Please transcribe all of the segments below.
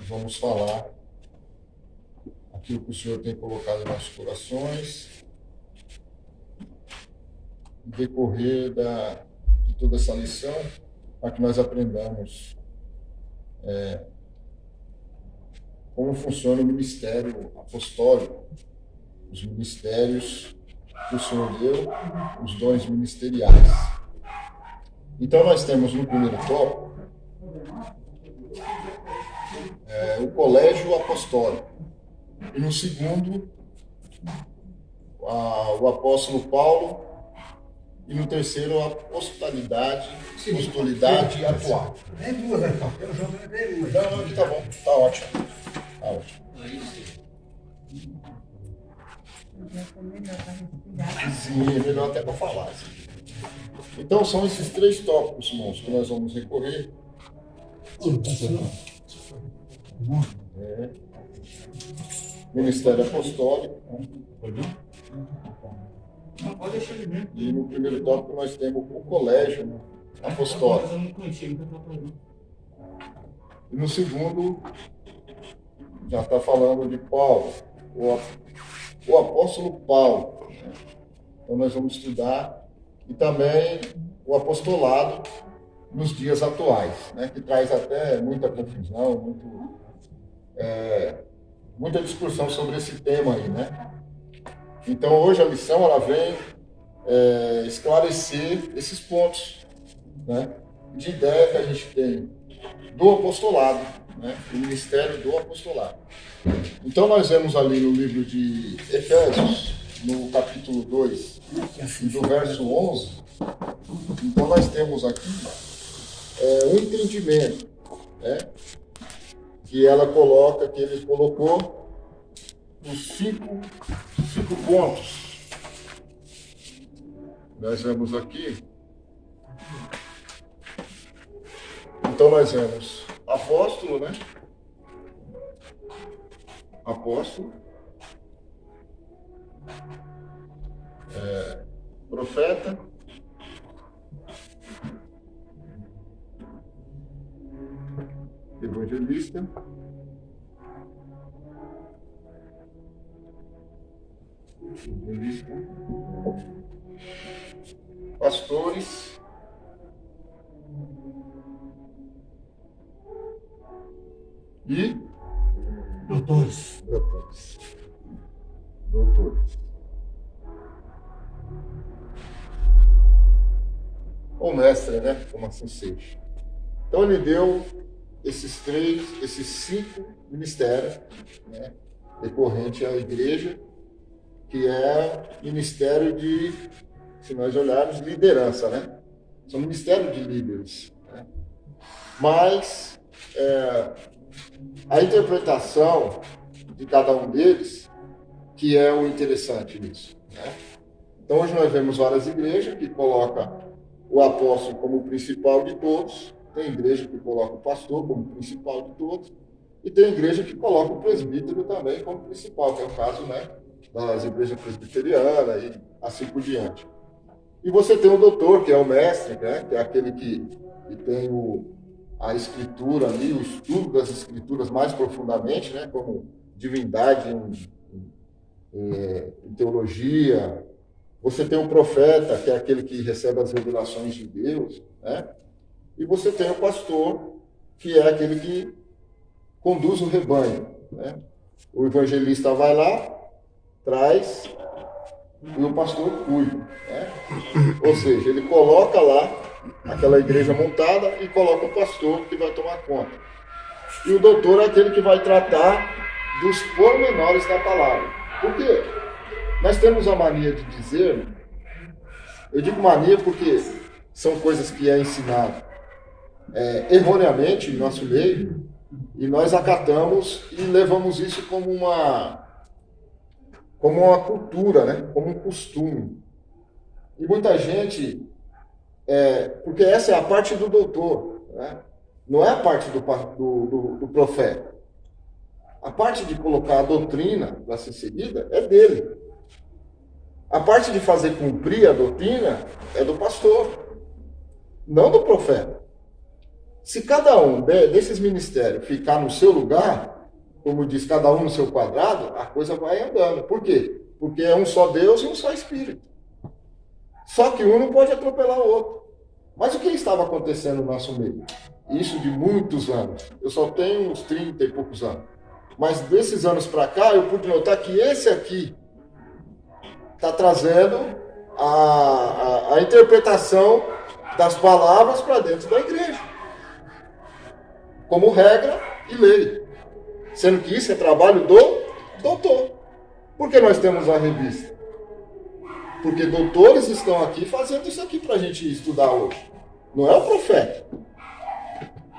vamos falar aquilo que o Senhor tem colocado em nossos corações, no decorrer de toda essa lição, para que nós aprendamos como funciona o ministério apostólico, os ministérios que o Senhor deu, os dons ministeriais. Então, nós temos no primeiro tópico o colégio apostólico. E no segundo, o apóstolo Paulo. E no terceiro, a apostolidade atual. Nem duas, então. Eu jogo nem duas. Não, aqui tá bom. Tá ótimo. Tá ótimo. Sim, é melhor até para falar. Então, são esses três tópicos, irmãos, que nós vamos recorrer. Ministério apostólico. E no primeiro tópico nós temos o colégio apostólico. E no segundo, já está falando de Paulo, o apóstolo Paulo. Então nós vamos estudar, e também o apostolado nos dias atuais, né, que traz até muita confusão, muita discussão sobre esse tema aí, né? Então hoje a lição ela vem esclarecer esses pontos, né, de ideia que a gente tem do apostolado, né, do ministério do apostolado. Então nós vemos ali no livro de Efésios, no capítulo 2, do verso 11, então nós temos aqui um entendimento, né, que ele colocou os cinco pontos. Nós vemos aqui. Então nós vemos apóstolo, né? Apóstolo. Profeta. Evangelista. Pastores e Doutores. Ou mestre, né? Como assim seja. Então ele deu esses cinco ministérios, né, decorrente à igreja, que é ministério de, se nós olharmos, liderança, né? São ministério de líderes, né? Mas a interpretação de cada um deles que é o interessante nisso, né? Então hoje nós vemos várias igrejas que colocam o apóstolo como o principal de todos, tem igreja que coloca o pastor como principal de todos, e tem igreja que coloca o presbítero também como principal, que é o caso, né, das igrejas presbiterianas e assim por diante. E você tem o doutor, que é o mestre, né, que é aquele que tem a escritura ali, o estudo das escrituras mais profundamente, né, como divindade em teologia. Você tem o profeta, que é aquele que recebe as revelações de Deus, né? E você tem o pastor, que é aquele que conduz o rebanho, né? O evangelista vai lá, traz, e o pastor cuida, né? Ou seja, ele coloca lá aquela igreja montada e coloca o pastor que vai tomar conta. E o doutor é aquele que vai tratar dos pormenores da palavra. Por quê? Nós temos a mania de dizer, eu digo mania porque são coisas que é ensinado erroneamente em nosso meio, e nós acatamos e levamos isso como uma cultura, né? Como um costume. E muita gente, porque essa é a parte do doutor, né? Não é a parte do profeta. A parte de colocar a doutrina para ser seguida é dele. A parte de fazer cumprir a doutrina é do pastor, não do profeta. Se cada um desses ministérios ficar no seu lugar, como diz, cada um no seu quadrado, a coisa vai andando. Por quê? Porque é um só Deus e um só Espírito. Só que um não pode atropelar o outro. Mas o que estava acontecendo no nosso meio? Isso de muitos anos. Eu só tenho uns 30 e poucos anos. Mas desses anos para cá, eu pude notar que esse aqui está trazendo a interpretação das palavras para dentro da igreja. Como regra e lei. Sendo que isso é trabalho do doutor. Por que nós temos a revista? Porque doutores estão aqui fazendo isso aqui para a gente estudar hoje. Não é o profeta.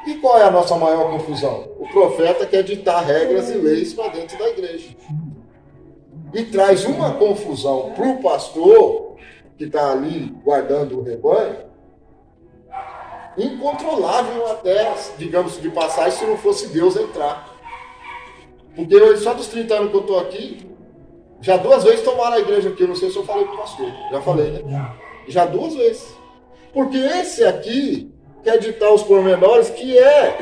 E qual é a nossa maior confusão? O profeta quer ditar regras e leis para dentro da igreja. E traz uma confusão para o pastor, que está ali guardando o rebanho, incontrolável até, digamos, de passagem, se não fosse Deus entrar. Porque eu, só dos 30 anos que eu estou aqui, já 2 vezes tomaram a igreja aqui. Eu não sei se eu falei para o pastor. Já falei, né? Já 2 vezes. Porque esse aqui quer ditar os pormenores que é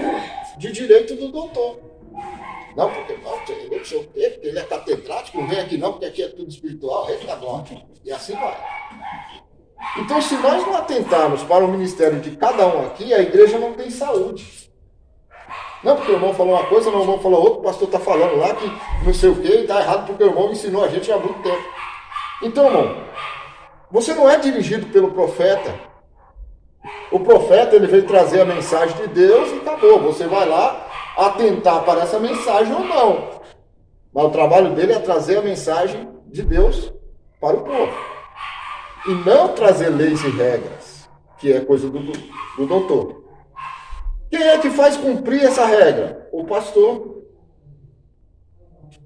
de direito do doutor. Não, porque não sei o quê, porque ele é catedrático, não vem aqui não, porque aqui é tudo espiritual, e assim vai. Então, se nós não atentarmos para o ministério de cada um aqui, a igreja não tem saúde. Não, porque o irmão falou uma coisa, o irmão falou outra, o pastor está falando lá que não sei o quê, e está errado porque o irmão ensinou a gente há muito tempo. Então, irmão, você não é dirigido pelo profeta. O profeta, ele veio trazer a mensagem de Deus e acabou. Você vai lá atentar para essa mensagem ou não. Mas o trabalho dele é trazer a mensagem de Deus para o povo. E não trazer leis e regras, que é coisa do doutor. Quem é que faz cumprir essa regra? O pastor.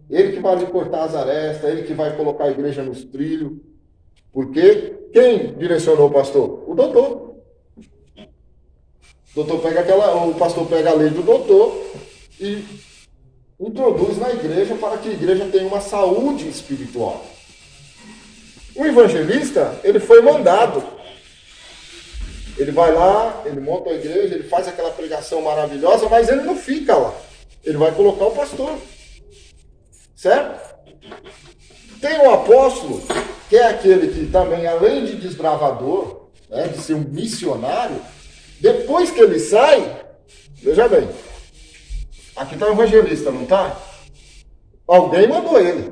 Ele que vai lhe cortar as arestas, ele que vai colocar a igreja nos trilhos. Porque quem direcionou o pastor? O doutor. O pastor pega a lei do doutor e introduz na igreja para que a igreja tenha uma saúde espiritual. O evangelista, ele foi mandado. Ele vai lá, ele monta a igreja, ele faz aquela pregação maravilhosa, mas ele não fica lá. Ele vai colocar o pastor. Certo? Tem o apóstolo, que é aquele que também, além de desbravador, né, de ser um missionário, depois que ele sai, veja bem, aqui está o evangelista, não está? Alguém mandou ele.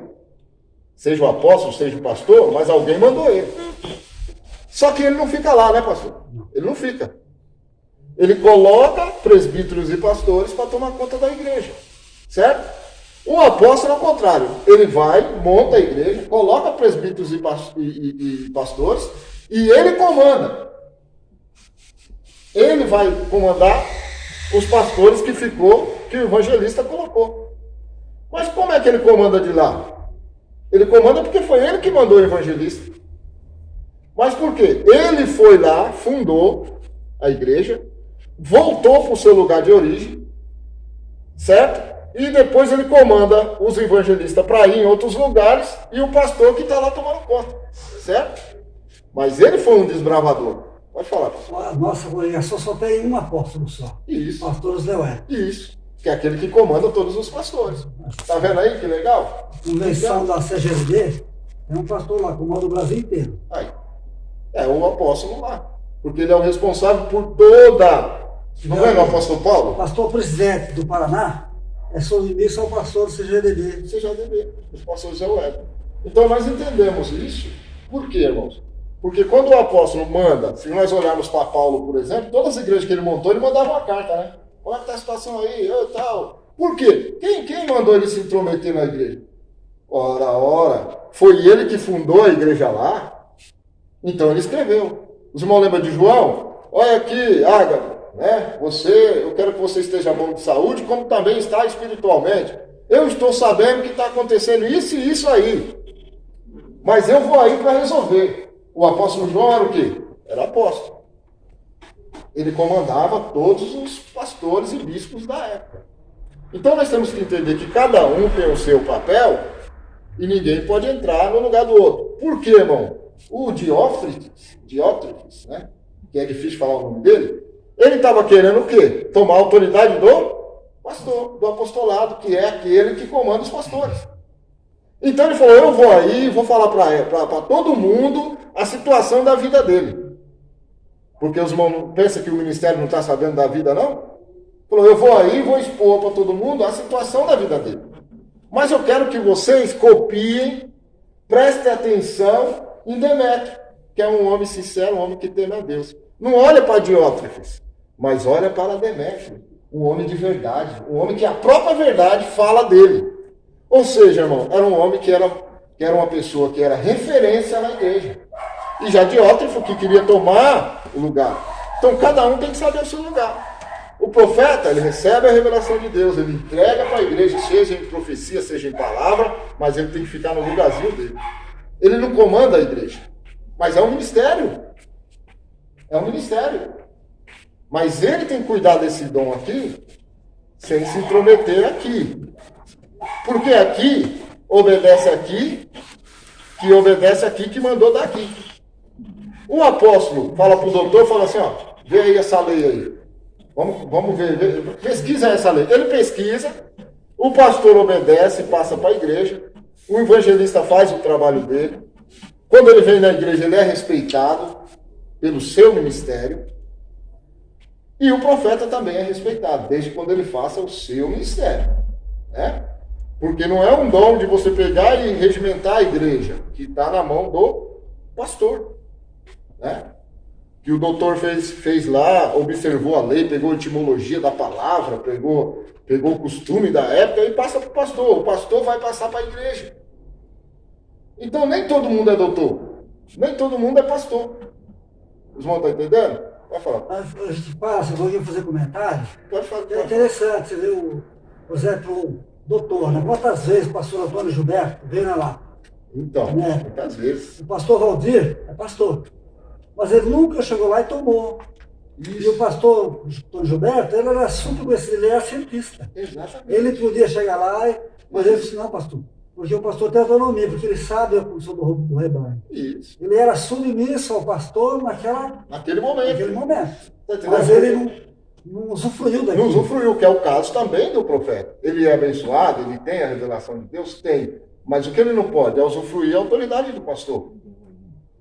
Seja o apóstolo, seja o pastor, mas alguém mandou ele. Só que ele não fica lá, né, pastor? Ele não fica. Ele coloca presbíteros e pastores para tomar conta da igreja. Certo? O apóstolo, ao contrário, ele vai, monta a igreja, coloca presbíteros e pastores, e ele comanda. Ele vai comandar os pastores que o evangelista colocou. Mas como é que ele comanda de lá? Ele comanda porque foi ele que mandou o evangelista. Mas por quê? Ele foi lá, fundou a igreja, voltou para o seu lugar de origem, certo? E depois ele comanda os evangelistas para ir em outros lugares e o pastor que está lá tomando conta, certo? Mas ele foi um desbravador. Pode falar, pastor. A nossa congregação só tem um apóstolo só. Isso. Pastor Zé. Isso. Que é aquele que comanda todos os pastores. Tá vendo aí que legal? Convenção da CGLD, tem um pastor lá, comanda o Brasil inteiro. Aí. É o apóstolo lá. Porque ele é o responsável por toda. Não é o apóstolo Paulo? O pastor presidente do Paraná é submisso ao pastor do CGLD. CGLD, o pastor Zé Weber. Então nós entendemos isso. Por quê, irmãos? Porque quando o apóstolo manda, se nós olharmos para Paulo, por exemplo, todas as igrejas que ele montou, ele mandava uma carta, né? Como é que está a situação aí? Eu, tal. Por quê? Quem mandou ele se intrometer na igreja? Ora, foi ele que fundou a igreja lá? Então ele escreveu. Os irmãos lembram de João? Olha aqui, Ágabo, né? Eu quero que você esteja bom de saúde, como também está espiritualmente. Eu estou sabendo que está acontecendo isso e isso aí. Mas eu vou aí para resolver. O apóstolo João era o quê? Era apóstolo. Ele comandava todos os pastores e bispos da época. Então nós temos que entender que cada um tem o seu papel e ninguém pode entrar no lugar do outro. Por quê, irmão? O Diótrefes, né? Que é difícil falar o nome dele, Ele estava querendo o quê? Tomar a autoridade do pastor, do apostolado, que é aquele que comanda os pastores. Então ele falou, eu vou aí e vou falar para todo mundo a situação da vida dele. Porque os irmãos pensam que o ministério não está sabendo da vida, não? Falou, eu vou aí e vou expor para todo mundo a situação da vida dele. Mas eu quero que vocês copiem, prestem atenção em Demétrio, que é um homem sincero, um homem que teme a Deus. Não olha para Diótrefes, mas olha para Demétrio, um homem de verdade, um homem que a própria verdade fala dele. Ou seja, irmão, era um homem que era uma pessoa que era referência na igreja. E já Diótrefo que queria tomar o lugar. Então cada um tem que saber o seu lugar. O profeta, ele recebe a revelação de Deus, ele entrega para a igreja, seja em profecia, seja em palavra, mas ele tem que ficar no lugarzinho dele. Ele não comanda a igreja, mas é um ministério. É um ministério. Mas ele tem que cuidar desse dom aqui, sem se intrometer aqui. Porque aqui, obedece aqui, que obedece aqui, que mandou daqui. O apóstolo fala para o doutor, fala assim, ó, vê aí essa lei aí. Vamos ver, pesquisa essa lei. Ele pesquisa, o pastor obedece, passa para a igreja, o evangelista faz o trabalho dele. Quando ele vem na igreja, ele é respeitado pelo seu ministério. E o profeta também é respeitado, desde quando ele faça o seu ministério. Né? Porque não é um dom de você pegar e regimentar a igreja, que está na mão do pastor. Né? Que o doutor fez lá, observou a lei, pegou a etimologia da palavra, pegou o costume da época e passa para o pastor. O pastor vai passar para a igreja. Então nem todo mundo é doutor, nem todo mundo é pastor. Os irmãos estão entendendo? Vai falar. A gente passa, eu vou fazer comentário. Pode falar. É interessante, você vê por exemplo, o doutor, né? Quantas vezes o pastor Antônio Gilberto veio lá? Então, né? muitas vezes. O pastor Valdir é pastor. Mas ele nunca chegou lá e tomou. Isso. E o pastor Antônio Gilberto, ele era super conhecido, ele era cientista. Exatamente. Ele podia chegar lá, mas ele disse, não, pastor, porque o pastor tem autonomia, porque ele sabe a função do rebanho. Isso. Ele era submisso ao pastor naquele momento. Mas ele não usufruiu daquilo. Não usufruiu, que é o caso também do profeta. Ele é abençoado, ele tem a revelação de Deus? Tem. Mas o que ele não pode é usufruir a autoridade do pastor.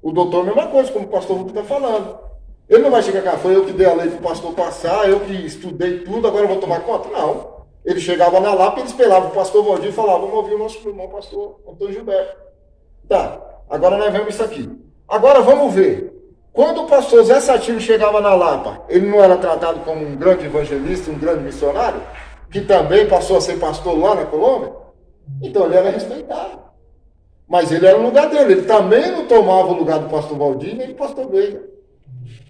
O doutor, a mesma coisa, como o pastor Hugo está falando. Ele não vai chegar cá, foi eu que dei a lei para o pastor passar, eu que estudei tudo, agora eu vou tomar conta? Não. Ele chegava na Lapa, ele esperava o pastor Valdir e falava, vamos ouvir o nosso irmão, pastor Antônio Gilberto. Tá, agora nós vemos isso aqui. Agora vamos ver. Quando o pastor Zé Satiro chegava na Lapa, ele não era tratado como um grande evangelista, um grande missionário, que também passou a ser pastor lá na Colômbia? Então ele era respeitado. Mas ele era no lugar dele. Ele também não tomava o lugar do pastor Valdir nem do pastor Veiga.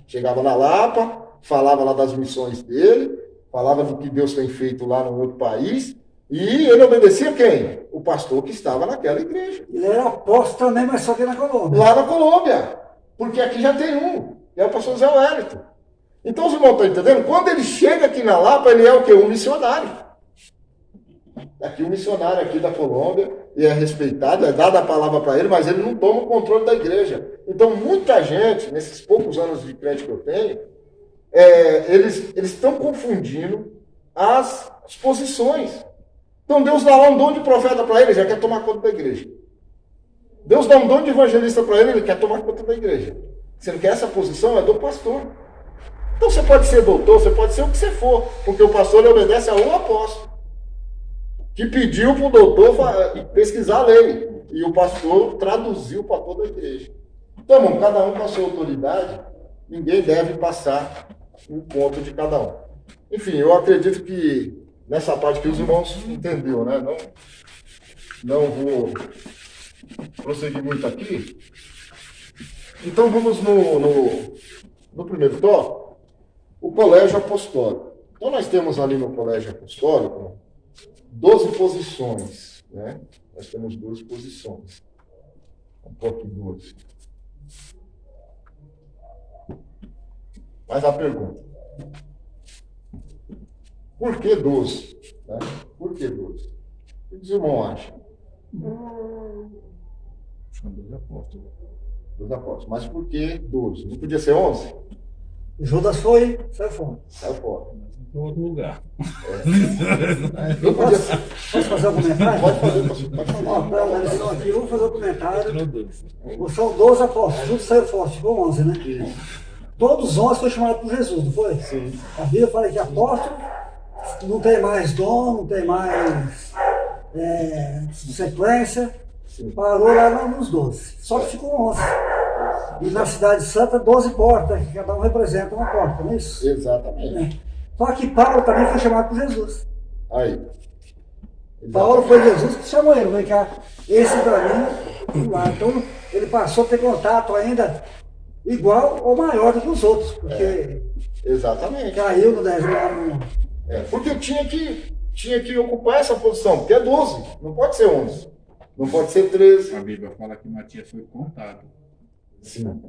Chegava na Lapa, falava lá das missões dele, falava do que Deus tem feito lá no outro país, e ele obedecia quem? O pastor que estava naquela igreja. Ele era apóstolo também, mas só que na Colômbia. Lá na Colômbia. Porque aqui já tem um. É o pastor Zé Wellington. Então os irmãos estão entendendo? Quando ele chega aqui na Lapa, ele é o quê? Um missionário. Aqui um missionário aqui da Colômbia, e é respeitado, é dada a palavra para ele, mas ele não toma o controle da igreja. Então muita gente, nesses poucos anos de crente que eu tenho, eles estão confundindo as posições. Então Deus dá lá um dom de profeta para ele, já quer tomar conta da igreja. Deus dá um dom de evangelista para ele, ele quer tomar conta da igreja. Sendo que essa posição é do pastor. Então você pode ser doutor, você pode ser o que você for, porque o pastor ele obedece a um apóstolo, que pediu para o doutor pesquisar a lei, e o pastor traduziu para toda a igreja. Então, irmão, cada um com a sua autoridade, ninguém deve passar um ponto de cada um. Enfim, eu acredito que nessa parte que os irmãos entenderam, né? Não vou prosseguir muito aqui. Então vamos no primeiro tópico, o colégio apostólico. Então nós temos ali no colégio apostólico 12 posições, né? Nós temos 12 posições. Um pouco de 12. Mas a pergunta: por que 12? Né? Por que 12? O que os irmãos acham? São 12 apóstolos. 12 apóstolos. Mas por que 12? Não podia ser 11? Judas saiu fora. Saiu fora. Em outro lugar. Eu podia... Posso fazer um comentário? Pode fazer, pastor. Pode fazer. Ó, para a lição aqui, vamos fazer um comentário. Introduz. São 12 apóstolos, Judas saiu fora, ficou 11, né? Isso. Todos os 11 foram chamados por Jesus, não foi? Sim. A Bíblia fala que apóstolo não tem mais dom, não tem mais sequência. Sim. Parou lá nos 12. Só que ficou 11. E na Cidade Santa, 12 portas, que cada um representa uma porta, não é isso? Exatamente. Só que Paulo também foi chamado por Jesus. Aí. Paulo foi Jesus que chamou ele, vem cá, esse para mim, lá. Então ele passou a ter contato ainda igual ou maior do que os outros, porque Exatamente. caiu no deserto lá no. Porque tinha que ocupar essa posição, porque é 12, não pode ser 11, não pode ser 13. A Bíblia fala que Matias foi contado. Sim.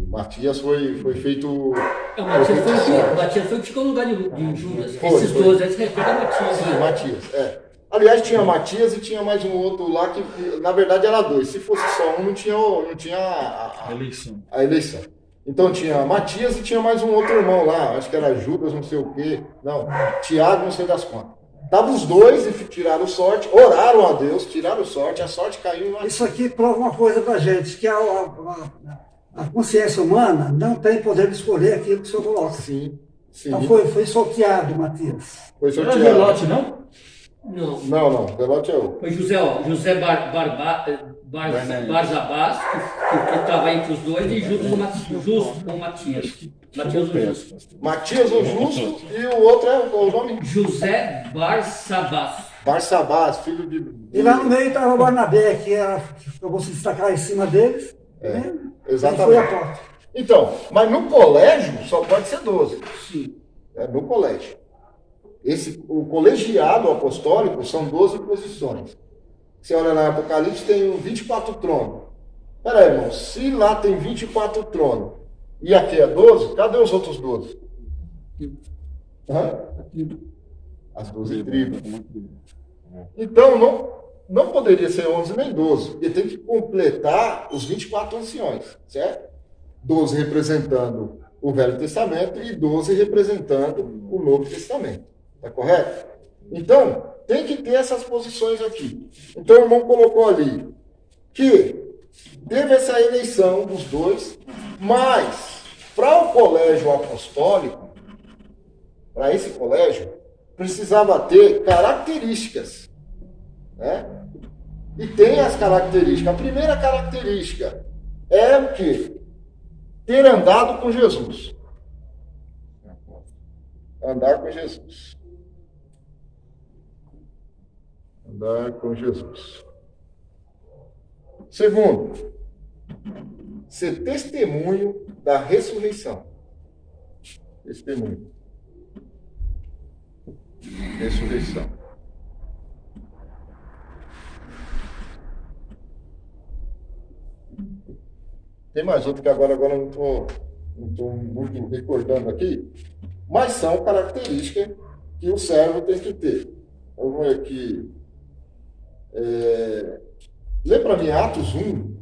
Matias foi feito. Matias foi o que ficou no lugar de Judas. Foi, Esses foi. 12 aí se respeitam a Matias. Sim, Matias. Aliás, tinha Matias e tinha mais um outro lá que, na verdade, era 2. Se fosse só um, não tinha Eleição. a eleição. Então tinha Matias e tinha mais um outro irmão lá, acho que era Judas, não sei o quê. Não, Tiago, não sei das quantas. Estavam os dois e tiraram sorte, oraram a Deus, tiraram sorte, a sorte caiu em Matias. Isso aqui prova uma coisa pra gente, que a consciência humana não tem poder de escolher aquilo que o Senhor coloca. Sim. Então foi sorteado, Matias. Foi Não era sorteado. Zelote, não? Não. Não, Zelote é o. Foi José Barzabás, que estava entre os dois, e Justo com Matias. Matias o Justo. Matias o Justo e o outro é o nome? José Barzabás. Barsabás, filho de. E lá no meio estava Barnabé, que eu vou se destacar em cima deles. Né? Exatamente. Ele foi a porta. Então, mas no colégio só pode ser 12. Sim. No colégio. O colegiado apostólico são 12 posições. Você olha na Apocalipse, tem 24 tronos. Peraí, irmão, se lá tem 24 tronos e aqui é 12, cadê os outros 12? As 12 tribos. Então, não poderia ser 11 nem 12. Ele tem que completar os 24 anciões, certo? 12 representando o Velho Testamento e 12 representando o Novo Testamento. Está correto? Então, tem que ter essas posições aqui. Então, o irmão colocou ali que teve essa eleição dos dois, mas para o colégio apostólico, para esse colégio, precisava ter características. Né? E tem as características. A primeira característica é o quê? Ter andado com Jesus. Andar com Jesus. Andar com Jesus. Segundo, ser testemunho da ressurreição. Testemunho. Ressurreição. Tem mais outro que agora eu não estou muito recordando aqui, mas são características que o servo tem que ter. Vamos ver aqui. Lê para mim Atos 1,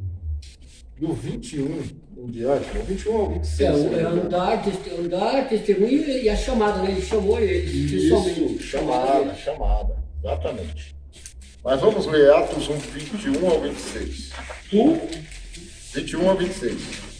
do 21 em diante, 21 ao 26. Andar, testemunho e a chamada, né? Ele chamou eles. Isso, chamada, exatamente. Mas vamos ler Atos 1, 21 ao 26. 21 a 26.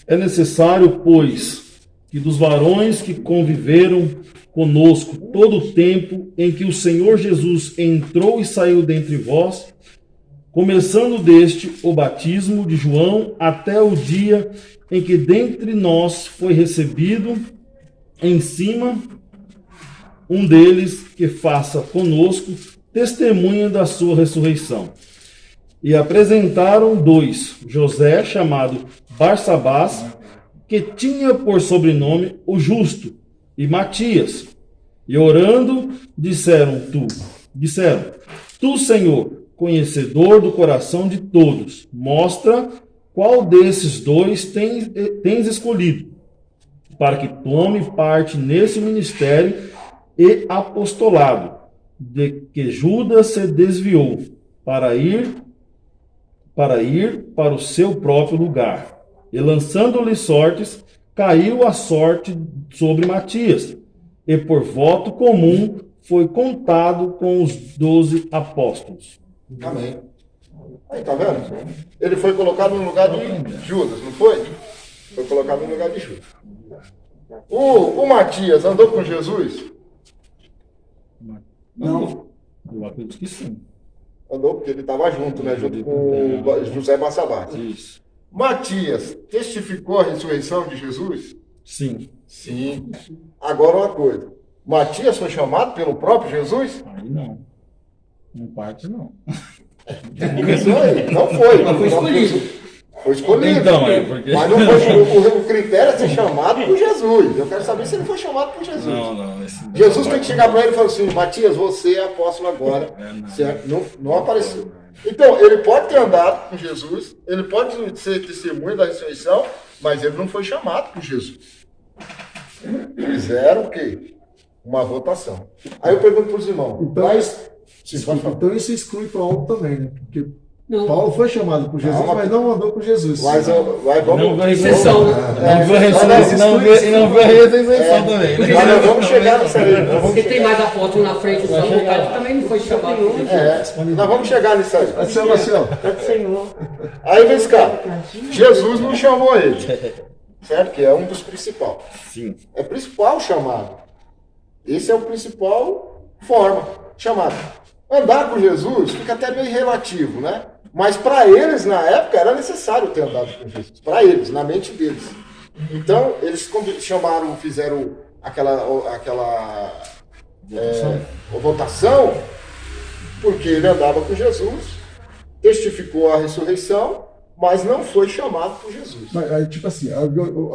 É necessário, pois, que dos varões que conviveram conosco todo o tempo em que o Senhor Jesus entrou e saiu dentre vós, começando deste o batismo de João até o dia em que dentre nós foi recebido em cima um deles que faça conosco testemunha da sua ressurreição. E apresentaram 2, José, chamado Barsabás, que tinha por sobrenome o Justo, e Matias. E orando, disseram, Tu, Senhor, conhecedor do coração de todos, mostra qual desses 2 tens escolhido, para que tome parte nesse ministério e apostolado, de que Judas se desviou para ir para o seu próprio lugar. E lançando-lhe sortes, caiu a sorte sobre Matias, e por voto comum foi contado com os 12 apóstolos. Amém. Aí, tá vendo? Ele foi colocado no lugar de Judas, não foi? Foi colocado no lugar de Judas. O Matias andou com Jesus? Não. Eu acredito que sim. Andou porque ele estava junto, né? Junto com José Barsabás. Isso. Matias testificou a ressurreição de Jesus? Sim. Sim. Agora uma coisa. Matias foi chamado pelo próprio Jesus? Aí não. Em parte não. Isso aí. Não foi. Mas foi escolhido. Foi escolhido. Então, é porque... Mas não foi, o critério é ser chamado por Jesus. Eu quero saber se ele foi chamado por Jesus. Não. Jesus tem que chegar para ele e falar assim: Matias, você é apóstolo agora. Certo? Não apareceu. Então, ele pode ter andado com Jesus, ele pode ser testemunha da ressurreição, mas ele não foi chamado por Jesus. Fizeram o quê? Uma votação. Aí eu pergunto para os irmãos: Então, mas, sim, pode falar. então isso exclui Paulo também, né? Porque Não. Paulo foi chamado por Jesus, Não, mas não andou com Jesus. Mas vamos. Não vai Exceção, né? Não viu a ressurreição também. Mas nós vamos chegar nisso aí. Nós vamos Porque tem chegar. mais apóstolo na frente, o São Carlos também não foi chamado por Jesus. Nós vamos chegar nisso aí. Mas, seu Marcelo, Aí vem cá. Jesus não chamou ele. Certo? Que é um dos principais. Sim. É o principal chamado. Esse é o principal forma, chamado. Andar com Jesus fica até meio relativo, né? Mas para eles, na época, era necessário ter andado com Jesus. Para eles, na mente deles. Então, eles chamaram, fizeram aquela votação, porque ele andava com Jesus, testificou a ressurreição, mas não foi chamado por Jesus. mas, aí, tipo assim,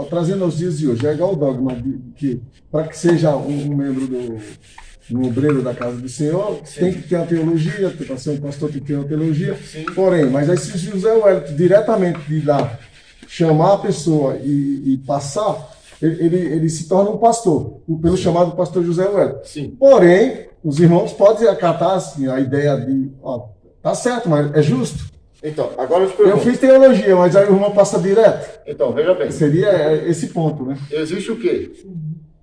trazendo aos dias de hoje, é igual o dogma de que para que seja um membro um obreiro da casa do Senhor, tem que ter uma teologia, para ser um pastor tem que ter uma teologia. Porém, mas aí se José Wellington diretamente de lá chamar a pessoa e passar, ele se torna um pastor, pelo chamado pastor José Wellington. Sim. Porém, os irmãos podem acatar assim, a ideia de, ó, tá certo, mas é justo. Então, agora eu te Eu pergunto. fiz teologia, mas aí o irmão passa direto. Então, veja bem. Seria esse ponto, né? Existe o quê?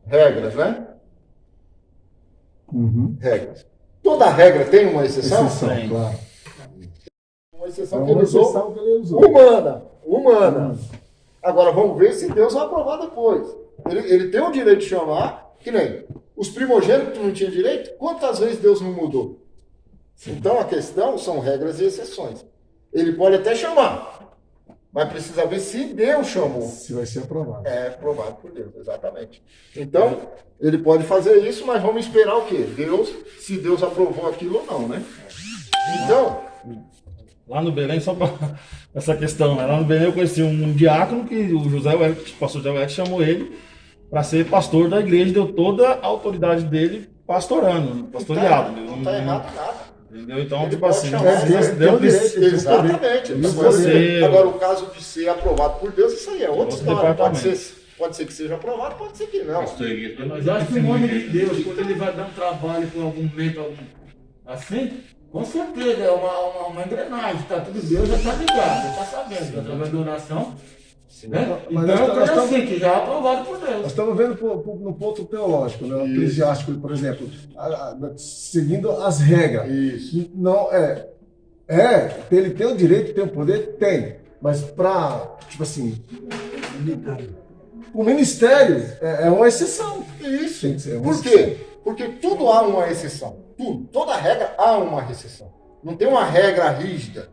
Regras, né? Uhum. Regras. Toda regra tem uma exceção? Exceção, Tem. claro. Uma É exceção que uma ele usou. exceção que ele usou. Humana. Agora vamos ver se Deus vai aprovar depois. Ele tem o direito de chamar, que nem os primogênitos não tinham direito. Quantas vezes Deus não mudou? Então a questão são regras e exceções. Ele pode até chamar, mas precisa ver se Deus chamou. Se vai ser aprovado. É aprovado por Deus, exatamente. Então, ele pode fazer isso, mas vamos esperar o quê? Se Deus aprovou aquilo ou não, né? Então, Lá no Belém, só para essa questão, né? Lá no Belém eu conheci um diácono que o pastor José Wellington chamou ele para ser pastor da igreja, deu toda a autoridade dele pastoreado. não está errado nada. Entendeu? Então, Ele tipo pode assim, chamar, Deus direito. Exatamente. Ele Agora, pode- agora, o caso de ser aprovado por Deus, isso aí é outra Outro história. departamento. Pode ser que seja aprovado, pode ser que não. Mas eu acho que o nome de Deus, quando ele vai dar um trabalho por algum momento assim, com certeza é uma engrenagem, tá tudo Deus já está ligado, já está sabendo, através da oração. Né? Mas Então nós é coisa estamos- assim, que já é aprovado por Nós Deus. estamos vendo no ponto teológico, né? O eclesiástico, por exemplo, seguindo as regras. Isso. Não ele tem o direito, tem o poder? Tem. Mas para, tipo assim, o ministério é uma exceção. Isso. Tem que ser uma Por quê? Porque tudo há uma exceção. Tudo. Toda regra há uma exceção. Não tem uma regra rígida.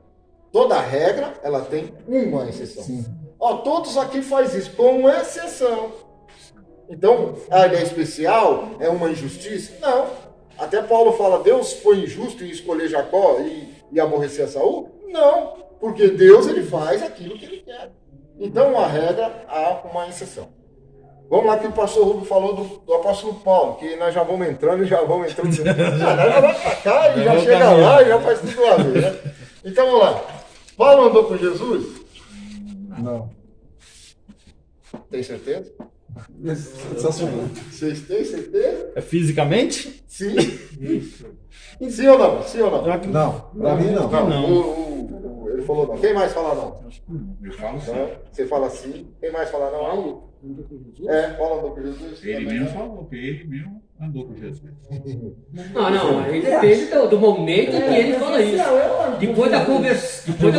Toda regra, ela tem uma exceção. Sim. Ó, todos aqui faz isso, com exceção. Então, a lei especial é uma injustiça? Não. Até Paulo fala, Deus foi injusto em escolher Jacó e aborrecer a Saul? Não. Porque Deus, ele faz aquilo que ele quer. Então, a regra, há uma exceção. Vamos lá que o pastor Rubio falou do apóstolo Paulo, que nós já vamos entrando. Nós já vamos pra cá e já chega lá e já faz tudo lá vez, né? Então, vamos lá. Paulo andou com Jesus? Não. Tem certeza? Sensacional. Vocês têm certeza? É fisicamente? Sim. Sim ou não? Sim ou não? Não, pra mim não. Não. Ele falou não. Quem mais fala não? Eu falo assim. Não. Você fala sim. Quem mais fala não? Paulo andou com Jesus? Paulo andou com Jesus. Ele também, mesmo né? falou que ele mesmo andou com Jesus. Não, aí depende do momento que ele fala isso. Depois da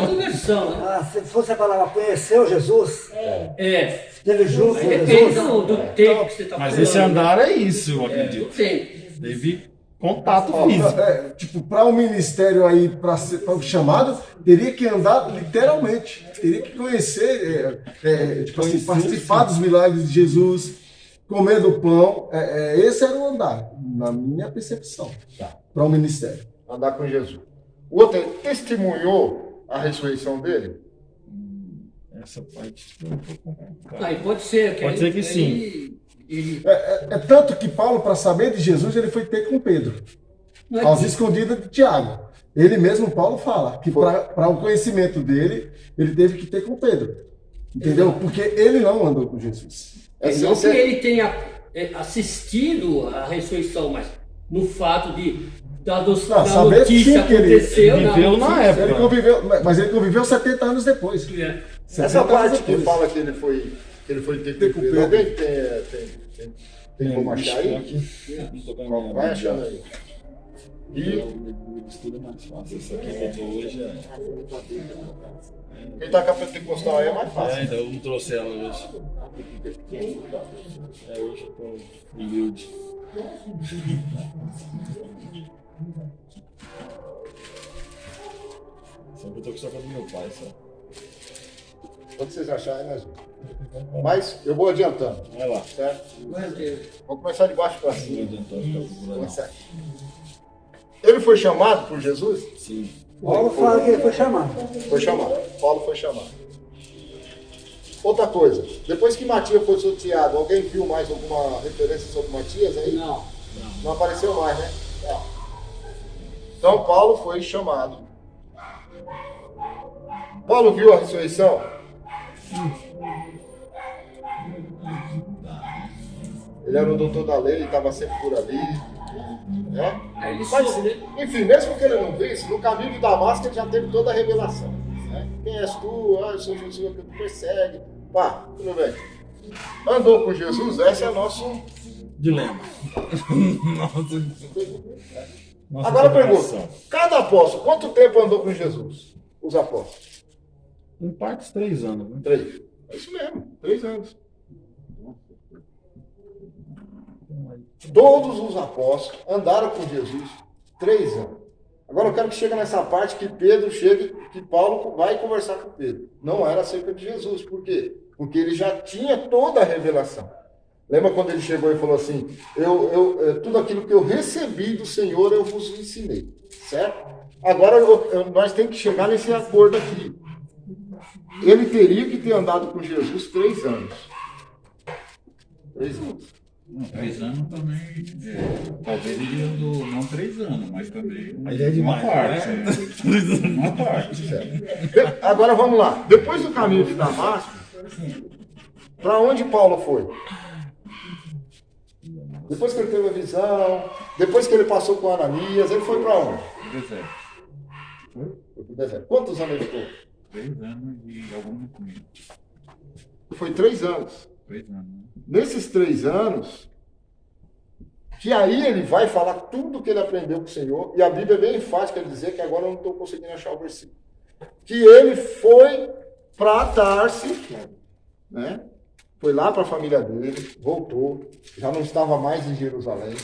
conversão, né? Ah, se fosse a palavra conheceu Jesus, É, teve junto com depende Jesus. do tempo que você está falando. Mas esse andar é isso, eu Do acredito. tempo. Teve contato Ó, físico. tipo, para o ministério aí, para o chamado, teria que andar literalmente. Teria que conhecer, tipo assim, participar dos milagres de Jesus, comer do pão. Esse era o andar, na minha percepção, para o ministério. Andar com Jesus. O outro testemunhou a ressurreição dele? Essa parte foi um pouco complicada. Aí pode ser. Pode ser que sim. É tanto que Paulo, para saber de Jesus, ele foi ter com Pedro, aos escondidas de Tiago. Ele mesmo, Paulo, fala que para o conhecimento dele, ele teve que ter com Pedro. Entendeu? Porque ele não andou com Jesus. Não que ele tenha assistido à ressurreição, mas no fato da saber notícia sim que ele aconteceu. viveu na época. Ele conviveu, mas ele conviveu 70 anos depois. É. 70 Essa anos parte que depois. fala que ele foi ter com Pedro. Alguém tem como achar aí? Vai achando aí. E Estudo é mais fácil. Essa aqui que eu tô hoje quem tá com a pentecostal aí é mais fácil. então eu não trouxe ela hoje. Hoje eu tô humilde. Sempre eu tô com só com a do meu pai, só. Quando vocês acharem, nós vamos. Mas eu vou adiantando, Vai lá. certo? Meu Deus. Vamos começar de baixo para Não cima. adiantou ficar procurando. Começar aqui. Ele foi chamado por Jesus? Sim. Paulo fala que ele foi chamado. Foi chamado. Paulo foi chamado. Outra coisa, depois que Matias foi sorteado, alguém viu mais alguma referência sobre Matias aí? Não. Não apareceu mais, né? Não. Então Paulo foi chamado. Paulo viu a ressurreição? Ele era o doutor da lei, estava sempre por ali. Né? Aí ele Mas, soube, né? enfim, mesmo que ele não visse, no caminho de Damasco ele já teve toda a revelação. Né? Quem és tu? Eu sou Jesus que tu persegue. Pá, tudo bem. Andou com Jesus, esse é nosso. Dilema. Nossa Agora interpretação. pergunta: cada apóstolo, quanto tempo andou com Jesus? Os apóstolos? Em partes, 3 anos. Né? 3. É isso mesmo, 3 anos. Todos os apóstolos andaram com Jesus 3 anos. Agora eu quero que chegue nessa parte que Pedro chega, que Paulo vai conversar com Pedro. Não era acerca de Jesus. Por quê? Porque ele já tinha toda a revelação. Lembra quando ele chegou e falou assim: tudo aquilo que eu recebi do Senhor eu vos ensinei. Certo? Agora nós temos que chegar nesse acordo aqui. Ele teria que ter andado com Jesus 3 anos. 3 anos. Não, 3 anos também. Talvez ele andou, não 3 anos, mas também. Mas é demais, Uma parte. né? Uma parte. Agora vamos lá. Depois do caminho de Damasco, para onde Paulo foi? Depois que ele teve a visão, depois que ele passou com Ananias, ele foi para onde? No deserto. Foi pro deserto. Quantos anos ele ficou? 3 anos e algum comigo. Foi 3 anos. 3 anos, né? Nesses 3 anos, que aí ele vai falar tudo que ele aprendeu com o Senhor, e a Bíblia é bem enfática em dizer que agora eu não estou conseguindo achar o versículo. Que ele foi para Tarse, né? Foi lá para a família dele, voltou, já não estava mais em Jerusalém.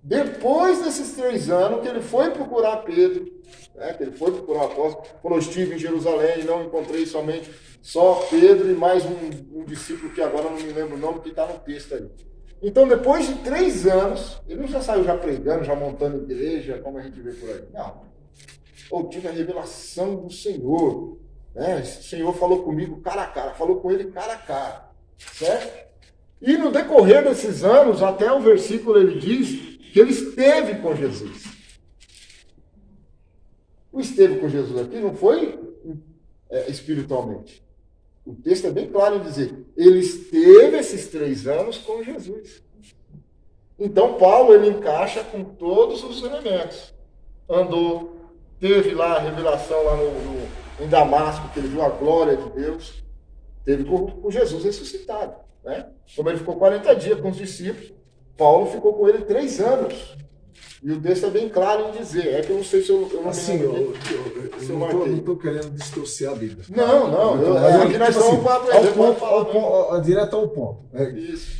Depois desses 3 anos que ele foi procurar Pedro, né? Que ele foi procurar o apóstolo, falou: estive em Jerusalém e não encontrei somente só Pedro e mais um discípulo que agora não me lembro o nome, que está no texto aí. Então, depois de 3 anos, ele não já saiu já pregando, já montando igreja, como a gente vê por aí. Não. Eu tive a revelação do Senhor. Né? O Senhor falou comigo cara a cara, falou com ele cara a cara. Certo? E no decorrer desses anos, até o versículo ele diz que ele esteve com Jesus. O esteve com Jesus aqui não foi espiritualmente. O texto é bem claro em dizer, ele esteve esses 3 anos com Jesus. Então Paulo, ele encaixa com todos os elementos. Andou, teve lá a revelação lá em Damasco, que ele viu a glória de Deus. Teve com Jesus ressuscitado, né? Como ele ficou 40 dias com os discípulos, Paulo ficou com ele 3 anos. E o texto é bem claro em dizer. É que eu não sei se eu não Assim, me lembro eu aqui. não estou querendo distorcer a Bíblia. Não. Aqui nós estamos para aprender. Direto ao ponto. Isso.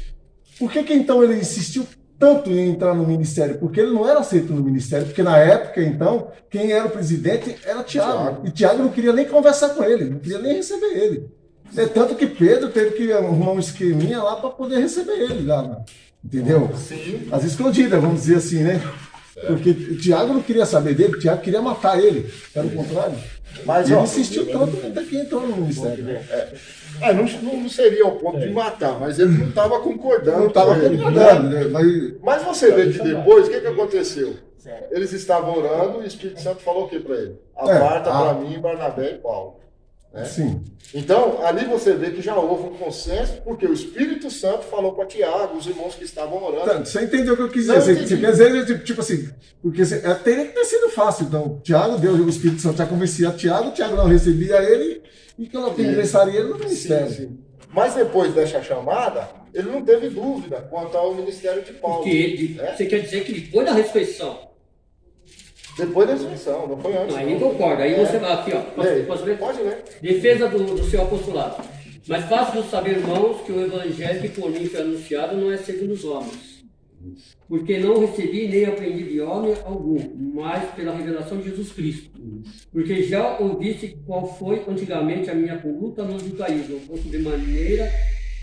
Por que então ele insistiu tanto em entrar no ministério? Porque ele não era aceito no ministério, porque na época, então, quem era o presidente era Tiago. E Tiago não queria nem conversar com ele, não queria nem receber ele. É tanto que Pedro teve que arrumar um esqueminha lá para poder receber ele lá, entendeu? Sim. As escondidas, vamos dizer assim, né? Porque Tiago não queria saber dele, Tiago queria matar ele, era o contrário. Mas, E ele ó, insistiu tanto até que entrou no ministério. Não seria o ponto de matar, mas ele não estava concordando. Não estava com ele, concordando, né? né? Mas você vê que depois, o que aconteceu? Eles estavam orando e o Espírito Santo falou o que para ele? Aparta para mim, Barnabé e Paulo. Né? Sim. Então, ali você vê que já houve um consenso, porque o Espírito Santo falou para Tiago, os irmãos que estavam orando. Então, você entendeu o que eu quis Não, dizer? entendi. Você quer dizer, tipo assim, porque teria que ter sido fácil. Então, Tiago, Deus, o Espírito Santo já convencia Tiago não recebia ele, e que ela ingressaria ele no ministério. Sim. Mas depois dessa chamada, ele não teve dúvida quanto ao ministério de Paulo. Porque né? você quer dizer que depois da ressurreição, Depois da ressurreição, não foi antes. aí não. concorda, aí você vai aqui, ó, posso ler? Pode ler. Defesa do seu apostolado. Mas faço-vos saber, irmãos, que o evangelho que por mim foi anunciado não é segundo os homens. Porque não recebi nem aprendi de homem algum, mas pela revelação de Jesus Cristo. Porque já ouviste qual foi antigamente a minha conduta no judaísmo, ou de maneira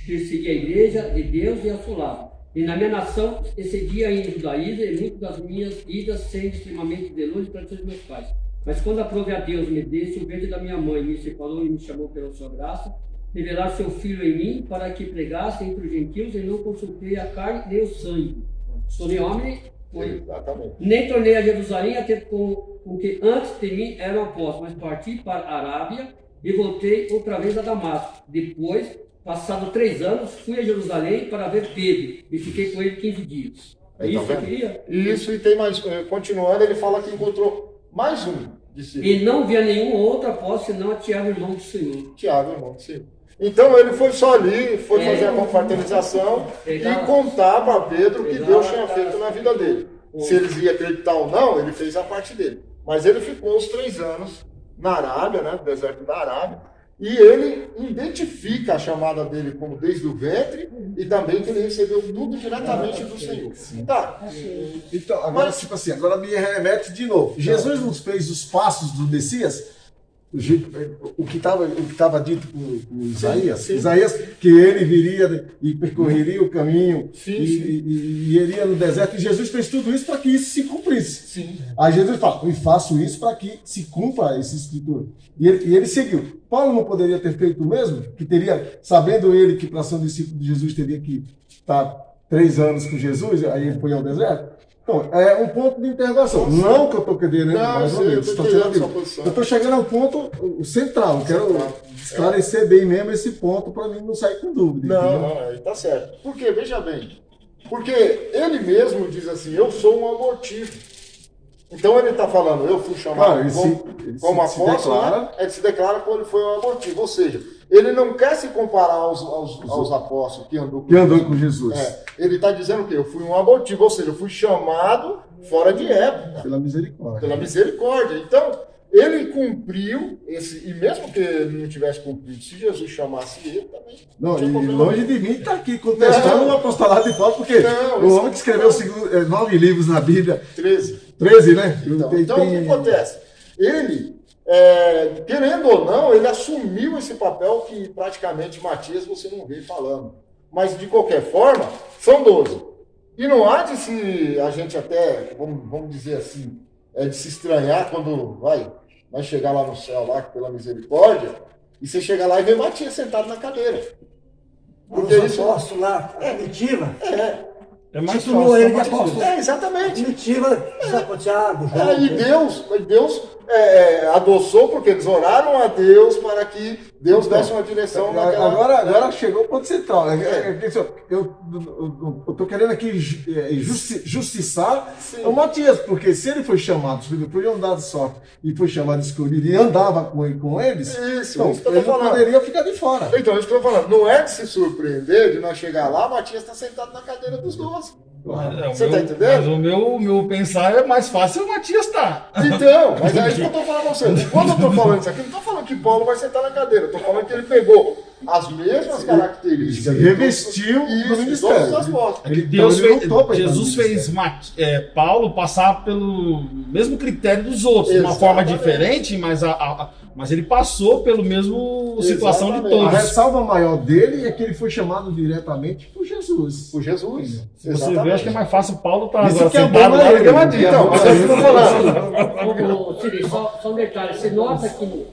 persegui a igreja de Deus e assolava. E na minha nação excedia em judaísmo e muitas das minhas idas sendo extremamente zeloso para os meus pais. Mas quando aprove a Deus me desse o ventre da minha mãe, me separou e me chamou pela sua graça, revelar seu filho em mim para que pregasse entre os gentios e não consultei a carne nem o sangue. Sou nem homem, Exatamente. nem tornei a Jerusalém a ter com que antes de mim eram apóstolos, mas parti para a Arábia e voltei outra vez a Damasco. Depois, passado 3 anos, fui a Jerusalém para ver Pedro e fiquei com ele 15 dias. É Aí, isso tá que eu queria? Isso, e tem mais. Continuando, ele fala que encontrou mais um discípulo. E não via nenhum outro apóstolo senão a Tiago, irmão do Senhor. Tiago, irmão do Senhor. Então ele foi só ali, foi fazer a confraternização e contar para Pedro o que Deus tinha feito na vida dele. Se eles iam acreditar ou não, ele fez a parte dele. Mas ele ficou os 3 anos na Arábia, né, no deserto da Arábia, e ele identifica a chamada dele como desde o ventre e também que ele recebeu tudo diretamente do Senhor. Tá. Então, agora, tipo assim, agora me remete de novo. Jesus nos fez os passos do Messias, o que estava dito por Isaías. Sim. Isaías, que ele viria e percorreria o caminho e iria no deserto. E Jesus fez tudo isso para que isso se cumprisse. Sim. Aí Jesus fala, eu faço isso para que se cumpra essa escritura. E ele seguiu. Paulo não poderia ter feito o mesmo? Que teria, sabendo ele que para ser um discípulo de Jesus teria que estar 3 anos com Jesus, aí ele foi ao deserto? Então, é um ponto de interrogação. Não que eu estou querendo, mais ou menos. Eu estou chegando ao ponto central. Eu quero esclarecer bem mesmo esse ponto para mim não sair com dúvida. Não, aí tá certo. Porque, veja bem, porque ele mesmo diz assim, eu sou um abortivo. Então ele está falando, eu fui chamado como apóstolo, né? Ele se declara como ele foi um abortivo. Ou seja, ele não quer se comparar aos apóstolos que andou com Jesus. Ele está dizendo que eu fui um abortivo, ou seja, eu fui chamado fora de época. Pela misericórdia. Pela misericórdia. Então, ele cumpriu esse, e mesmo que ele não tivesse cumprido, se Jesus chamasse ele também. Não, e longe de mim está aqui contestando o apostolado de Paulo, porque o homem que escreveu 9 livros na Bíblia. 13, né? Então o que acontece? Ele, querendo ou não, ele assumiu esse papel que praticamente Matias você não vê falando. Mas de qualquer forma, são 12. E não há de se a gente até, vamos dizer assim, de se estranhar quando vai chegar lá no céu, lá pela misericórdia, e você chega lá e vê Matias sentado na cadeira. Porque isso apóstolo lá, comitiva. É mais Titulou ele de fácil. apóstolo. Exatamente. Comitiva, Tiago, E Deus adoçou, porque eles oraram a Deus para que Deus desse uma direção naquela... Agora chegou o ponto central. Eu estou querendo aqui justiçar o Matias, porque se ele foi chamado, depois de andar de sorte, e foi chamado escolhido e andava com eles, Isso, então, isso que eu tô ele não falando. poderia ficar de fora. Então, isso que eu tô falando. Não é de se surpreender de nós chegar lá, Matias está sentado na cadeira dos 12. Você tá entendendo? Mas o meu pensar é mais fácil o Matias tá. Então, mas é isso que eu tô falando pra você. Quando eu tô falando isso aqui, eu não tô falando que Paulo vai sentar na cadeira. Eu tô falando que ele pegou as mesmas características. Revestiu Isso, do ministério. todas as postas. Deus Então, ele fez, lutou pra Jesus entrar no fez Paulo passar pelo mesmo critério dos outros, de uma forma Exatamente. diferente, mas ele passou pelo mesmo situação de Exatamente. A todos. ressalva maior dele é que ele foi chamado diretamente por Jesus. Por Jesus. Se você ver, acho que é mais fácil Paulo estar Isso agora que é sentado bom lá pra do que ele. Matias. Então, mas é isso que eu tô falando. Ô, Siri, só um detalhe, você nota que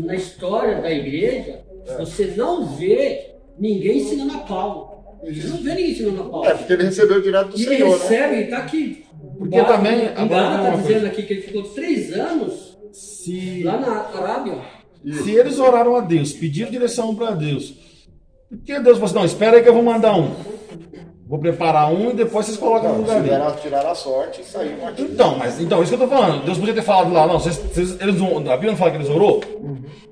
na história da igreja, você não vê ninguém ensinando a Paulo. Você não vê ninguém ensinando a Paulo. É, porque ele recebeu direto do E ele Senhor, né? recebe, está aqui. Porque também- Em agora Gala tem está uma dizendo coisa. aqui que ele ficou 3 anos Se, lá na Arábia. se eles oraram a Deus, pediram direção para Deus, por que Deus falou assim, não, espera aí que eu vou mandar um. Vou preparar um e depois vocês colocam no lugar dele. Tiraram a sorte e saiu Matias. Então, isso que eu tô falando. Deus podia ter falado lá, não, eles não, a Bíblia não fala que eles orou?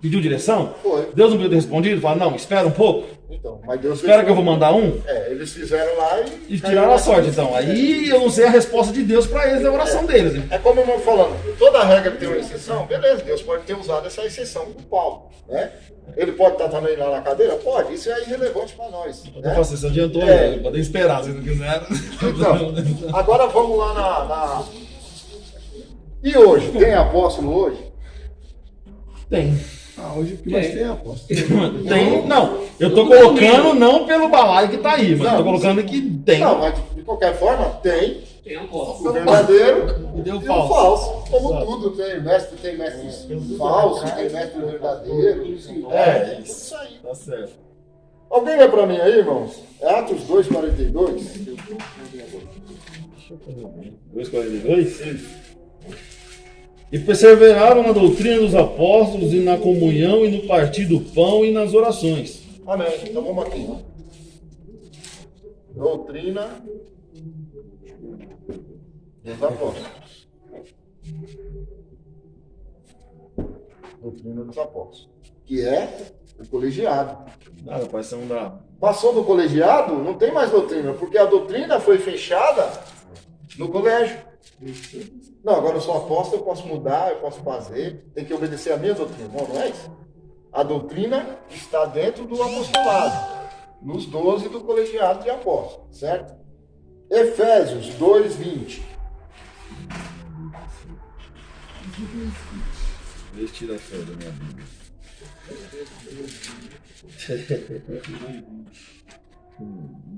Pediu direção? Foi. Deus não podia ter respondido? Fala, não, espera um pouco, Então, mas Deus espera que eu vou mandar um. eles fizeram lá E tiraram a sorte, então. Aí eu não sei a resposta de Deus para eles, da oração deles, né? É como eu vou falando, toda regra tem uma exceção, beleza, Deus pode ter usado essa exceção com Paulo, né? Ele pode estar também lá na cadeira? Pode, isso é irrelevante para nós. Eu Né? falo assim, você adiantou, É. né? Podem esperar, se não quiser. Então, agora vamos lá na... E hoje? Tem apóstolo hoje? Tem. Hoje o que mais tem é apóstolo. Tem, não. Eu tô colocando não pelo balaio que tá aí, mas eu Não, tô colocando que tem. Não, mas de qualquer forma, tem Tem um o apóstolo. verdadeiro E deu e o falso. falso. Como Exato. tudo, tem mestre falso, tem mestre verdadeiro. É, Isso aí. Tá certo. Alguém lê para mim aí, irmãos? É Atos 2,42. 2,42? E perseveraram na doutrina dos apóstolos e na comunhão e no partir do pão e nas orações. Amém. Então vamos aqui. Doutrina dos apóstolos. Doutrina dos apóstolos. Que é o colegiado. Nada, pai, você não dá. Passou do colegiado, não tem mais doutrina, porque a doutrina foi fechada no colégio. Não, agora eu sou apóstolo, eu posso mudar, eu posso fazer, tem que obedecer a minha doutrina. Não é isso. A doutrina está dentro do apostolado, nos 12 do colegiado de apóstolos, certo? Efésios 2:20. Deixa eu tirar a fé da minha Bíblia.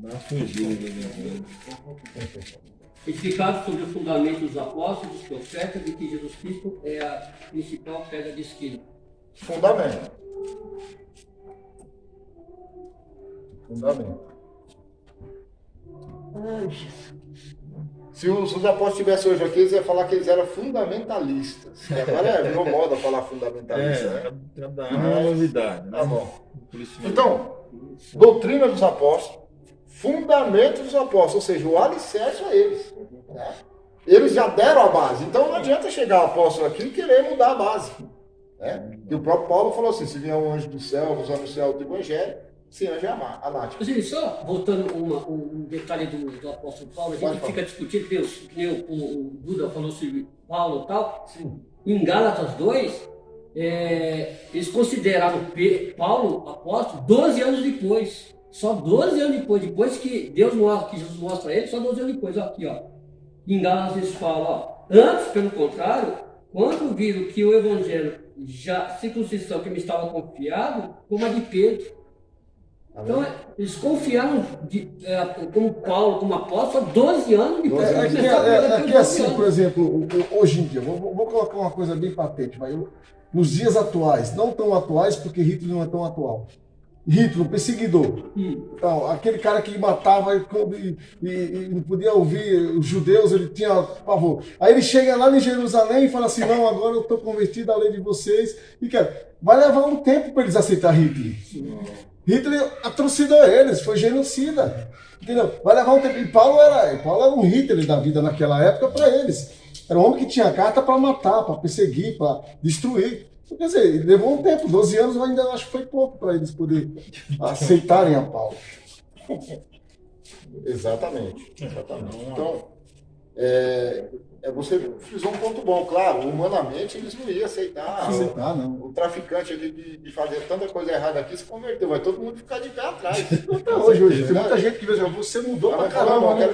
Dá uma fugida da minha vida. Edificado sobre o fundamento dos apóstolos, profetas, de que Jesus Cristo é a principal pedra de esquina. Fundamento. Fundamento. Se os apóstolos estivessem hoje aqui, eles iam falar que eles eram fundamentalistas. E agora virou moda falar fundamentalista, né? Cada ano é uma novidade, né? Tá bom. Por isso, Então, doutrina dos apóstolos, fundamento dos apóstolos, ou seja, o alicerce é eles. Né? Eles já deram a base, então não adianta chegar o apóstolo aqui e querer mudar a base. Né? E o próprio Paulo falou assim, se vier um anjo do céu, vos anunciar o evangelho, esse anjo é anático. Só voltando um detalhe do apóstolo Paulo, a Pode gente falar. fica discutindo, Deus, que nem o Duda falou sobre Paulo e tal. Em Gálatas 2, eles consideraram Paulo apóstolo 12 anos depois. Só 12 anos depois que Deus mostra, que Jesus mostra a ele, só 12 anos depois, ó, aqui, ó. Em Gálatas eles falam, ó, antes, pelo contrário, quando viram que o evangelho, já circuncisão que me estava confiado, como a de Pedro. Então, eles confiaram como Paulo, como apóstolo, 12 anos depois. Aqui assim, por exemplo, hoje em dia, vou colocar uma coisa bem patente, nos dias atuais, não tão atuais, porque Hitler não é tão atual. Hitler, um perseguidor. Então, aquele cara que matava e não podia ouvir os judeus, ele tinha pavor. Aí ele chega lá em Jerusalém e fala assim, não, agora eu estou convertido à lei de vocês. E cara, vai levar um tempo para eles aceitar Hitler. Hitler atrocidou eles, foi genocida. Entendeu? Vai levar um tempo. E Paulo era um Hitler da vida naquela época para eles. Era um homem que tinha carta para matar, para perseguir, para destruir. Quer dizer, levou um tempo, 12 anos, eu ainda acho que foi pouco para eles poderem aceitarem a Paulo. Exatamente. Então, você frisou um ponto bom, claro, humanamente eles não iam aceitar. Não. O traficante ali de fazer tanta coisa errada aqui se converteu, vai todo mundo ficar de pé atrás. Até hoje, tem muita gente que vê, você mudou pra caramba, né?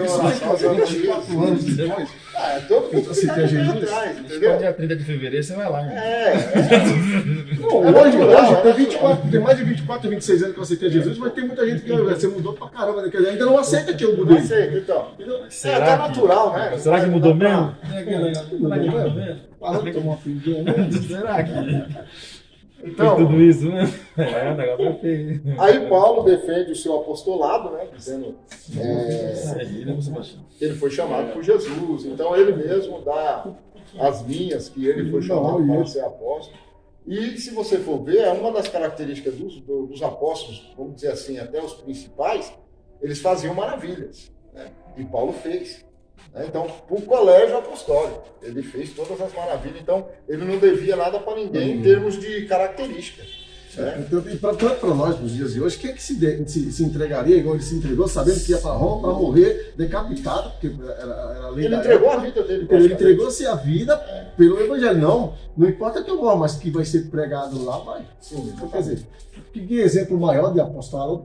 Isso tem 24 anos depois. Todo mundo Você fica de pé Jesus? atrás, entendeu? Dia 30 de fevereiro você vai lá. Hoje tem mais de 24, 26 anos que eu aceitei Jesus, mas tem muita gente que você mudou pra caramba, né? Ainda não aceita que eu Não mudei. aceita, então. Será até que- natural, né? Será que mudou mesmo? Parou de tomar uma pinguinha, né? Será que Então, tudo isso, né? O negócio é feio. aí Paulo defende o seu apostolado, né? Dizendo que ele foi chamado por Jesus. Então ele mesmo dá as linhas que ele foi chamado para ser apóstolo. E se você for ver, é uma das características dos apóstolos, vamos dizer assim, até os principais, eles faziam maravilhas, né? E Paulo fez. Então, o colégio apostólico, ele fez todas as maravilhas, então ele não devia nada para ninguém em termos de características. Né? Então, e para nós, nos dias de hoje, quem é que se entregaria, igual ele se entregou, sabendo que ia para Roma para morrer decapitado, porque era a lei Ele da entregou época. a vida dele. Ele entregou-se a vida pelo Evangelho. Não importa que eu morra, mas que vai ser pregado lá, vai. Sim, Então, quer dizer, que exemplo maior de apostolado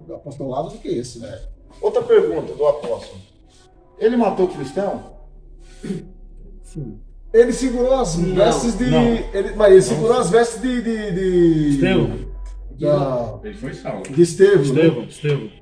do que esse, né? Outra pergunta do apóstolo. Ele matou o cristão? Ele segurou as vestes de. Não. Mas ele segurou as vestes de Estevão. Ele foi salvo. De Estevão. Né?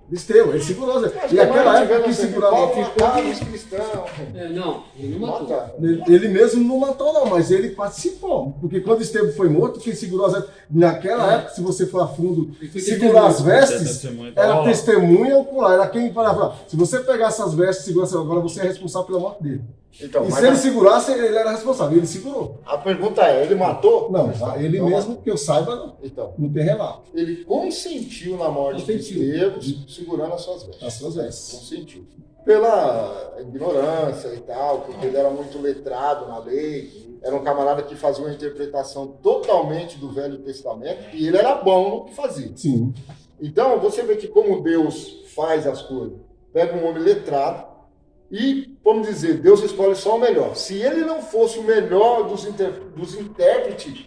De Estevão, ele segurou as vestes. E aquela época que segurava. Paulo matava os cristãos. Não, ele não matou. Mata. Ele mesmo não matou, não, mas ele participou. Porque quando Estevão foi morto, quem segurou as vestes. Naquela época, se você for a fundo, foi segurar as vestes, Testemunha. era testemunha ocular. Era quem falava: se você pegar essas vestes e segurar, agora você é responsável pela morte dele. Então, E mas se ele segurasse, ele era responsável. Ele segurou. a pergunta é, ele matou? Não, ele Então, mesmo, que eu saiba, não. Então, Não tem relato. ele consentiu na morte de Estevão, segurando as suas vestes. As suas vestes. Consentiu. Pela ignorância e tal, porque ele era muito letrado na lei, era um camarada que fazia uma interpretação totalmente do Velho Testamento, e ele era bom no que fazia. Sim. Então, você vê que como Deus faz as coisas, pega um homem letrado e, vamos dizer, Deus escolhe só o melhor. Se ele não fosse o melhor dos intérpretes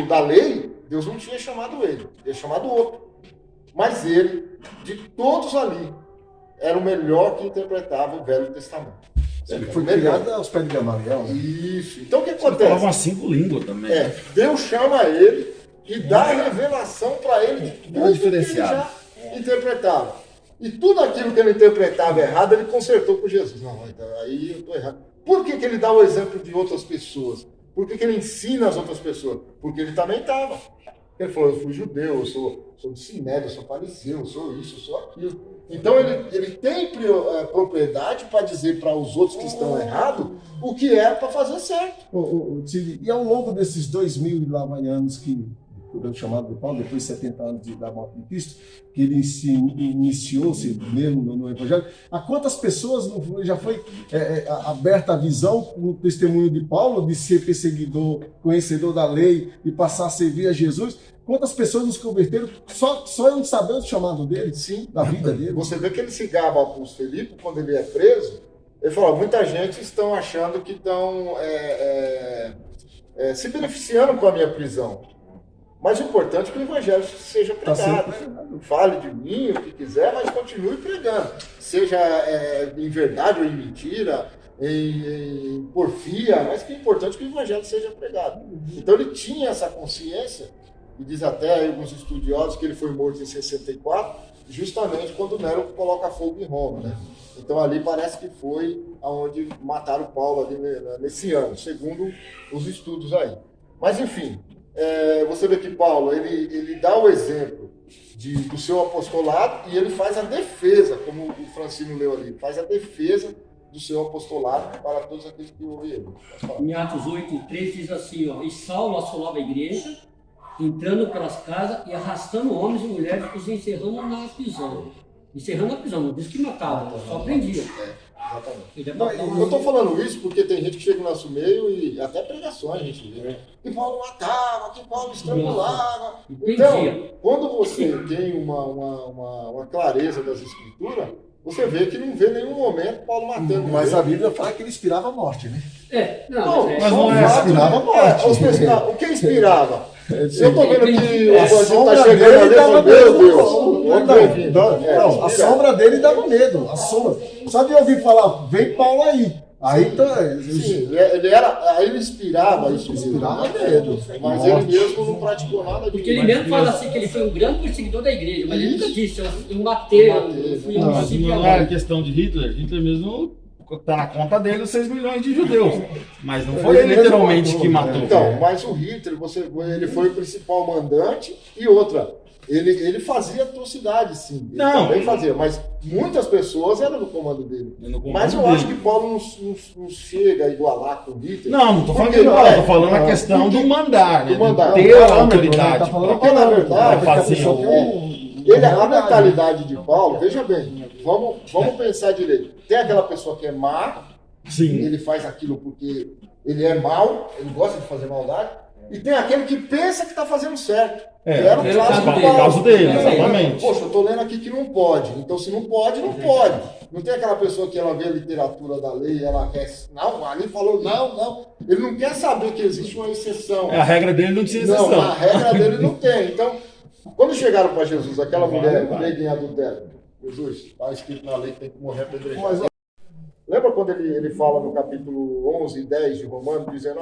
da lei, Deus não tinha chamado ele, tinha chamado outro. Mas ele, de todos ali, era o melhor que interpretava o Velho Testamento. Ele foi melhor. criado aos pés de Gamaliel. Né? Isso. Então, o que Ele falava acontece? umas 5 línguas também. Deus chama ele e dá a revelação para ele de tudo que ele já interpretava. E tudo aquilo que ele interpretava errado, ele consertou com Jesus. Não, então, aí eu estou errado. Por que ele dá o exemplo de outras pessoas? Por que ele ensina as outras pessoas? Porque ele também estava. Ele falou, eu fui judeu, eu sou de Sinédrio, eu sou fariseu, eu sou isso, eu sou aquilo. Então ele tem propriedade para dizer para os outros que estão errados o que é para fazer certo. E ao longo desses 2000 e lá vai anos que o chamado de Paulo, depois de 70 anos da morte de Cristo, que ele iniciou-se mesmo no Evangelho, a quantas pessoas já foi aberta a visão com o testemunho de Paulo de ser perseguidor, conhecedor da lei e passar a servir a Jesus? Quantas pessoas nos converteram só em saber o chamado dele, Sim. da vida dele? Você vê que ele se gaba ao apóstolo Felipe quando ele é preso. Ele falou, muita gente estão achando que estão se beneficiando com a minha prisão. Mas o importante é que o evangelho seja pregado. Fale de mim, o que quiser, mas continue pregando. Seja em verdade ou em mentira, em porfia, mas que é importante que o evangelho seja pregado. Então ele tinha essa consciência, e diz até alguns estudiosos que ele foi morto em 64, justamente quando Nero coloca fogo em Roma, né? Então ali parece que foi aonde mataram Paulo ali nesse ano, segundo os estudos aí. Mas enfim, você vê que Paulo, ele dá o exemplo do seu apostolado e ele faz a defesa, como o Francino leu ali, faz a defesa do seu apostolado para todos aqueles que ouvem ele. Em Atos 8:3 diz assim, ó, e Saulo assolava a igreja, entrando pelas casas e arrastando homens e mulheres, os encerrando na prisão. Encerrando a prisão, não diz que matava, só prendia. Exatamente. Ele é Eu estou falando isso porque tem gente que chega no nosso meio e até pregações a gente vê, né? Que Paulo matava, que Paulo estrangulava. Então, quando você tem uma clareza das escrituras, você vê que não vê nenhum momento Paulo matando. Mas a Bíblia fala que ele inspirava a morte, né? Mas não é inspirava a morte. O que inspirava? Eu estou vendo que o A bandido sombra está chegando dele ali, dava meu medo. Deus. Não, a sombra dele dava medo. A sombra. Só de ouvir falar, vem Paulo aí. Aí então. Sim, ele inspirava isso. Inspirava medo. Mas ele mesmo não praticou nada disso. Porque ele mesmo fala assim que ele foi um grande perseguidor da igreja, mas ele nunca disse, eu matei, eu fui um Mas não é questão de Hitler. Hitler mesmo tá na conta dele os 6 milhões de judeus. Mas não foi ele literalmente que matou. Então, mas o Hitler, ele foi o principal mandante e outra. Ele fazia atrocidade, sim. Ele também fazia, mas muitas pessoas eram no comando dele. Mas eu acho que Paulo não chega a igualar com o Hitler. Não tô falando igual, tô falando a questão do mandar, né? Do mandar. De ter a autoridade. Porque na verdade, fazer a mentalidade de Paulo, veja bem, vamos pensar direito. Tem aquela pessoa que é má, Sim. ele faz aquilo porque ele é mau, ele gosta de fazer maldade, e tem aquele que pensa que está fazendo certo. Era o caso dele, exatamente. Poxa, eu estou lendo aqui que não pode. Então, se não pode, não pode. Não tem aquela pessoa que ela vê a literatura da lei, ela quer. Não, ali falou não. Ele não quer saber que existe uma exceção. A regra dele não tinha exceção. Não, a regra dele não tem. Então, quando chegaram para Jesus, aquela mulher negra em adultério, Jesus, está escrito na lei que tem que morrer apedrejado. Lembra quando ele fala no capítulo 11 e 10 de Romanos, dizendo,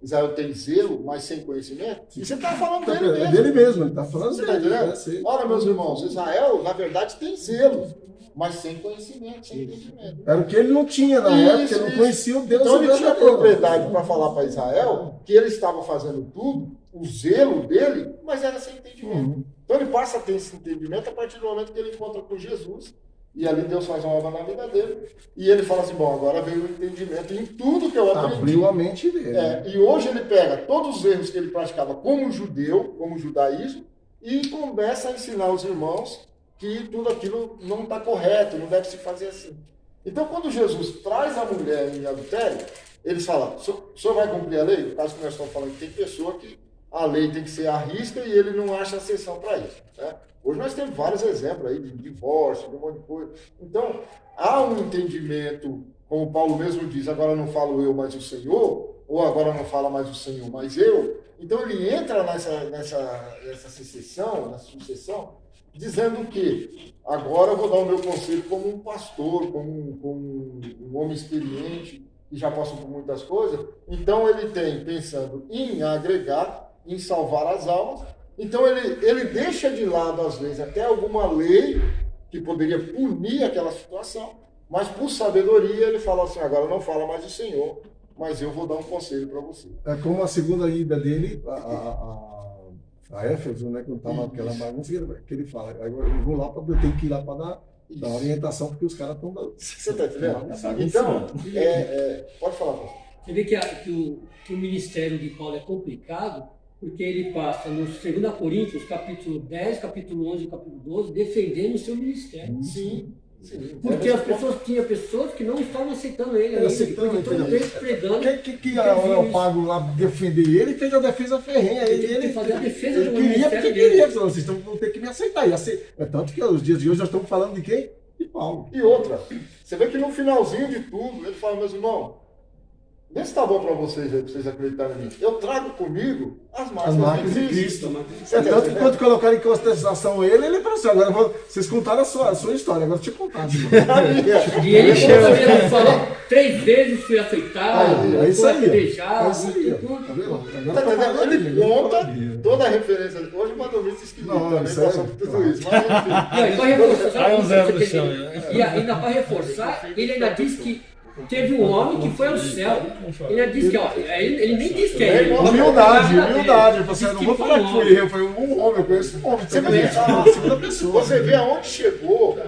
Israel tem zelo, mas sem conhecimento? E você está falando dele mesmo. É dele mesmo, ele está falando Você está entendendo? Olha, meus irmãos, Israel, na verdade, tem zelo, mas sem conhecimento, sem entendimento. Era o que ele não tinha na época, ele não conhecia o Deus. Então ele tinha propriedade para falar para Israel que ele estava fazendo tudo, o zelo dele, mas era sem entendimento. Então ele passa a ter esse entendimento a partir do momento que ele encontra com Jesus. E ali Deus faz uma obra na vida dele. E ele fala assim, bom, agora veio o entendimento em tudo que eu aprendi. Abriu a mente dele. E hoje ele pega todos os erros que ele praticava como judeu, como judaísmo, e começa a ensinar os irmãos que tudo aquilo não está correto, não deve se fazer assim. Então, quando Jesus traz a mulher em adultério, eles falam, o senhor vai cumprir a lei? No caso que nós estamos falando, tem pessoa que a lei tem que ser à risca e ele não acha exceção para isso, né? Hoje nós temos vários exemplos aí de divórcio, de um monte de coisa. Então, há um entendimento, como Paulo mesmo diz, agora não falo eu, mas o Senhor, ou agora não fala mais o Senhor, mas eu. Então ele entra nessa sucessão, dizendo que agora eu vou dar o meu conselho como um pastor, como um homem experiente, que já passou por muitas coisas. Então ele tem pensando em agregar, em salvar as almas. Então ele deixa de lado, às vezes, até alguma lei que poderia punir aquela situação, mas por sabedoria ele fala assim, agora não fala mais o Senhor, mas eu vou dar um conselho para você. É como a segunda ida dele, a Éfeso, né, quando estava aquela bagunça, que ele fala, agora eu vou lá, eu tenho que ir lá para dar orientação, porque os caras estão dando. Você está entendendo? Então, pode falar, pastor. Você vê que o ministério de Paulo é complicado, porque ele passa no 2 Coríntios, capítulo 10, capítulo 11 e capítulo 12, defendendo o seu ministério. Sim. Porque tinha pessoas que não estavam aceitando ele. Todo tempo pregando. Que eu pago lá defender ele, fez a defesa ferrenha. Ele fazer a defesa do queria ministério porque dele. queria. Vocês vão ter que me aceitar. É tanto que os dias de hoje nós estamos falando de quem? De Paulo. E outra, você vê que no finalzinho de tudo, ele fala, meus irmãos, vê se está bom para vocês aí, para vocês acreditarem em mim. Eu trago comigo as marcas de Cristo. É tanto que quando colocaram em consideração ele falou assim, agora vocês contaram a sua história, agora deixa eu contar. E ele falou 3 vezes fui aceitado, é isso foi aí. apedrejado. Ele conta toda a referência. Hoje o Madovista esquisito também passou por tudo isso. Mas enfim. E para reforçar, ele ainda diz que teve um homem que foi ao céu. Ele disse que, ó, ele nem disse que é ele. Humildade. Ele falou assim, Disse não que vou foi falar um que foi eu, foi um homem, eu conheço um homem. Você também. vê, Segunda pessoa. você vê aonde chegou,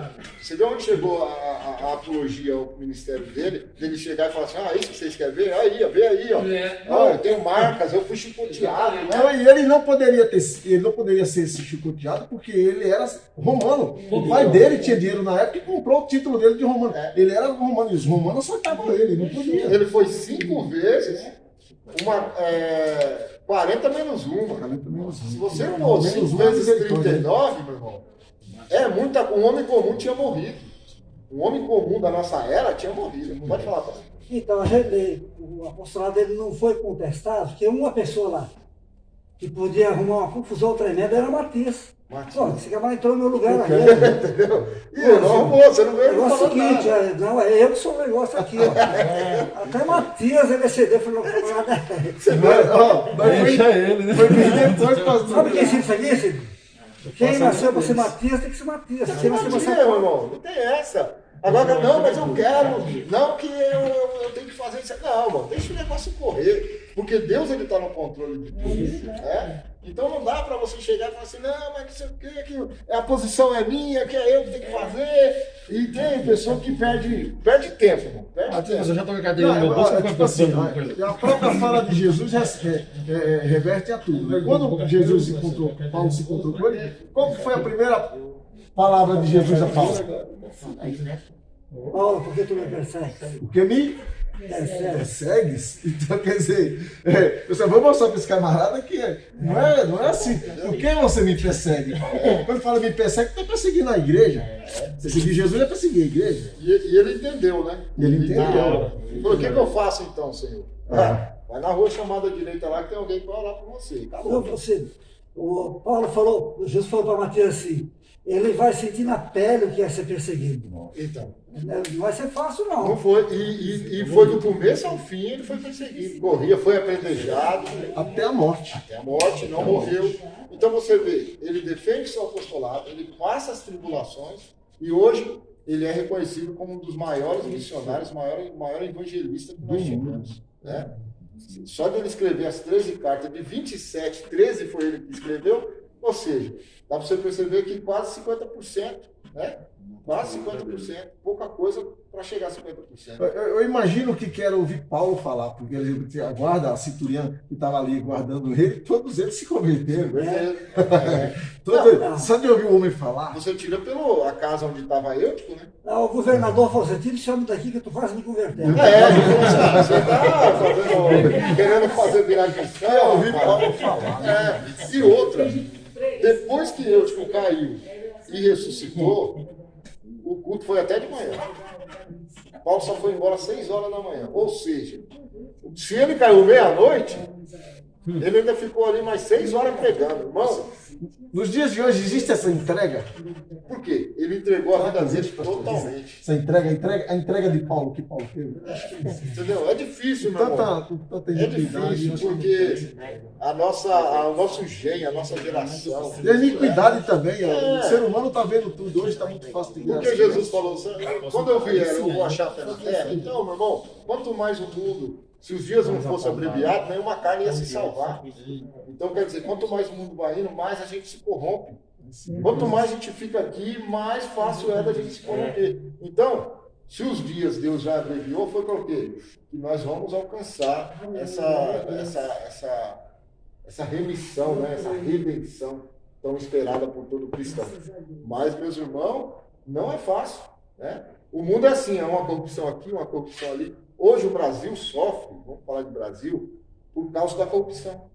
você vê onde chegou a apologia ao ministério dele chegar e falar assim, isso que vocês querem ver? Aí, ó, vê aí, ó. Eu tenho marcas, eu fui chicoteado, né? Então, e ele não poderia ser esse chicoteado porque ele era romano. O pai dele tinha dinheiro na época e comprou o título dele de romano. Ele era romano e os romanos soltavam ele, não podia. Ele foi 5 vezes, 40 menos 1. Se você for 5 vezes 39, meu irmão, um homem comum tinha morrido. Um homem comum da nossa era tinha morrido. Pode falar, pastor. Então, o apostolado dele não foi contestado, porque uma pessoa lá que podia arrumar uma confusão tremenda era Matias. Pô, esse cara entrou no meu lugar aqui. Entendeu? E não arrumou, você não veio O negócio falando seguinte, nada. não, é eu que sou o negócio aqui, ó. Até Matias ele excedeu, falou, Deixa ele, né? Foi bem depois, pastor. sabe quem ensina isso aqui, Cid? Quem nasceu para ser Matias tem que ser Matias. Quem nasceu para Não, ser meu irmão, não tem essa. Agora, não, mas eu quero, não que eu tenho que fazer isso. Não, mano, deixa o negócio correr, porque Deus ele está no controle de tudo, né? Então não dá para você chegar e falar assim, não, mas não sei o quê, que a posição é minha, que é eu que tenho que fazer. E tem pessoa que perde tempo, irmão. Perde tempo. Mas eu já tô com a cadeira no meu bolso, eu Tipo assim, pensando alguma coisa. a própria fala de Jesus reverte a tudo. Né? Quando Jesus Paulo se encontrou com ele, qual que foi a primeira palavra de Jesus a Paulo? Paulo, por que tu me persegue? Porque me persegues? Então, quer dizer, eu só vou mostrar para esse camarada que não é assim. Por que você me persegue? Quando fala me persegue, está perseguindo a igreja. Perseguir Jesus é perseguir a igreja. E ele entendeu, né? Ele entendeu. Ele falou, o que eu faço então, Senhor? Vai na rua chamada à direita lá que tem alguém que vai orar por você. Acabou. O Paulo falou, Jesus falou para Matias assim, ele vai sentir na pele o que é ser perseguido. Então. Não vai ser fácil, Não não. foi, e foi do começo ao fim, ele foi perseguido. Corria, foi apedrejado. Até a morte. Até a morte, não morreu. Então você vê, ele defende seu apostolado, ele passa as tribulações e hoje ele é reconhecido como um dos maiores missionários, maior evangelista que nós tivemos. Né? Só de ele escrever as 13 cartas, de 27, 13 foi ele que escreveu, ou seja, dá para você perceber que quase 50%, né? Quase 50%, pouca coisa para chegar a 50%. Eu imagino que quero ouvir Paulo falar, porque ele guarda a cinturinha que estava ali guardando ele, todos eles se converteram. Só de ouvir o homem falar. Você tira pela casa onde estava Eutico, né? O governador falou assim, tira esse homem daqui que eu tô quase me convertendo. Ele falou assim, você está querendo fazer virar cristão? Eu ouvi Paulo falar. E outra, depois que Eutico caiu e ressuscitou, o culto foi até de manhã. Paulo só foi embora às 6 horas da manhã. Ou seja, se ele caiu meia-noite, ele ainda ficou ali mais 6 horas pregando. Irmão, Nos dias de hoje existe essa entrega? por quê? Ele entregou a vida dele totalmente. Essa a entrega de Paulo que Paulo teve. Entendeu? É difícil, meu irmão. Tanta É iniquidade. difícil, porque o nosso gene, a nossa geração. E a iniquidade também. O ser humano está vendo tudo. Hoje está muito fácil de Porque Jesus falou, quando eu vier, eu vou achar fé na terra. Então, meu irmão, quanto mais o mundo, se os dias não fossem abreviados, nenhuma carne ia se salvar. Então, quer dizer, quanto mais o mundo vai indo, mais a gente se corrompe. Quanto mais a gente fica aqui, mais fácil é da gente se corromper. Então, se os dias Deus já abreviou, foi para o quê? Que nós vamos alcançar essa remissão, né? Essa redenção tão esperada por todo cristão. Mas, meus irmãos, não é fácil. Né? O mundo é assim, é uma corrupção aqui, uma corrupção ali. Hoje o Brasil sofre, vamos falar de Brasil, por causa da corrupção.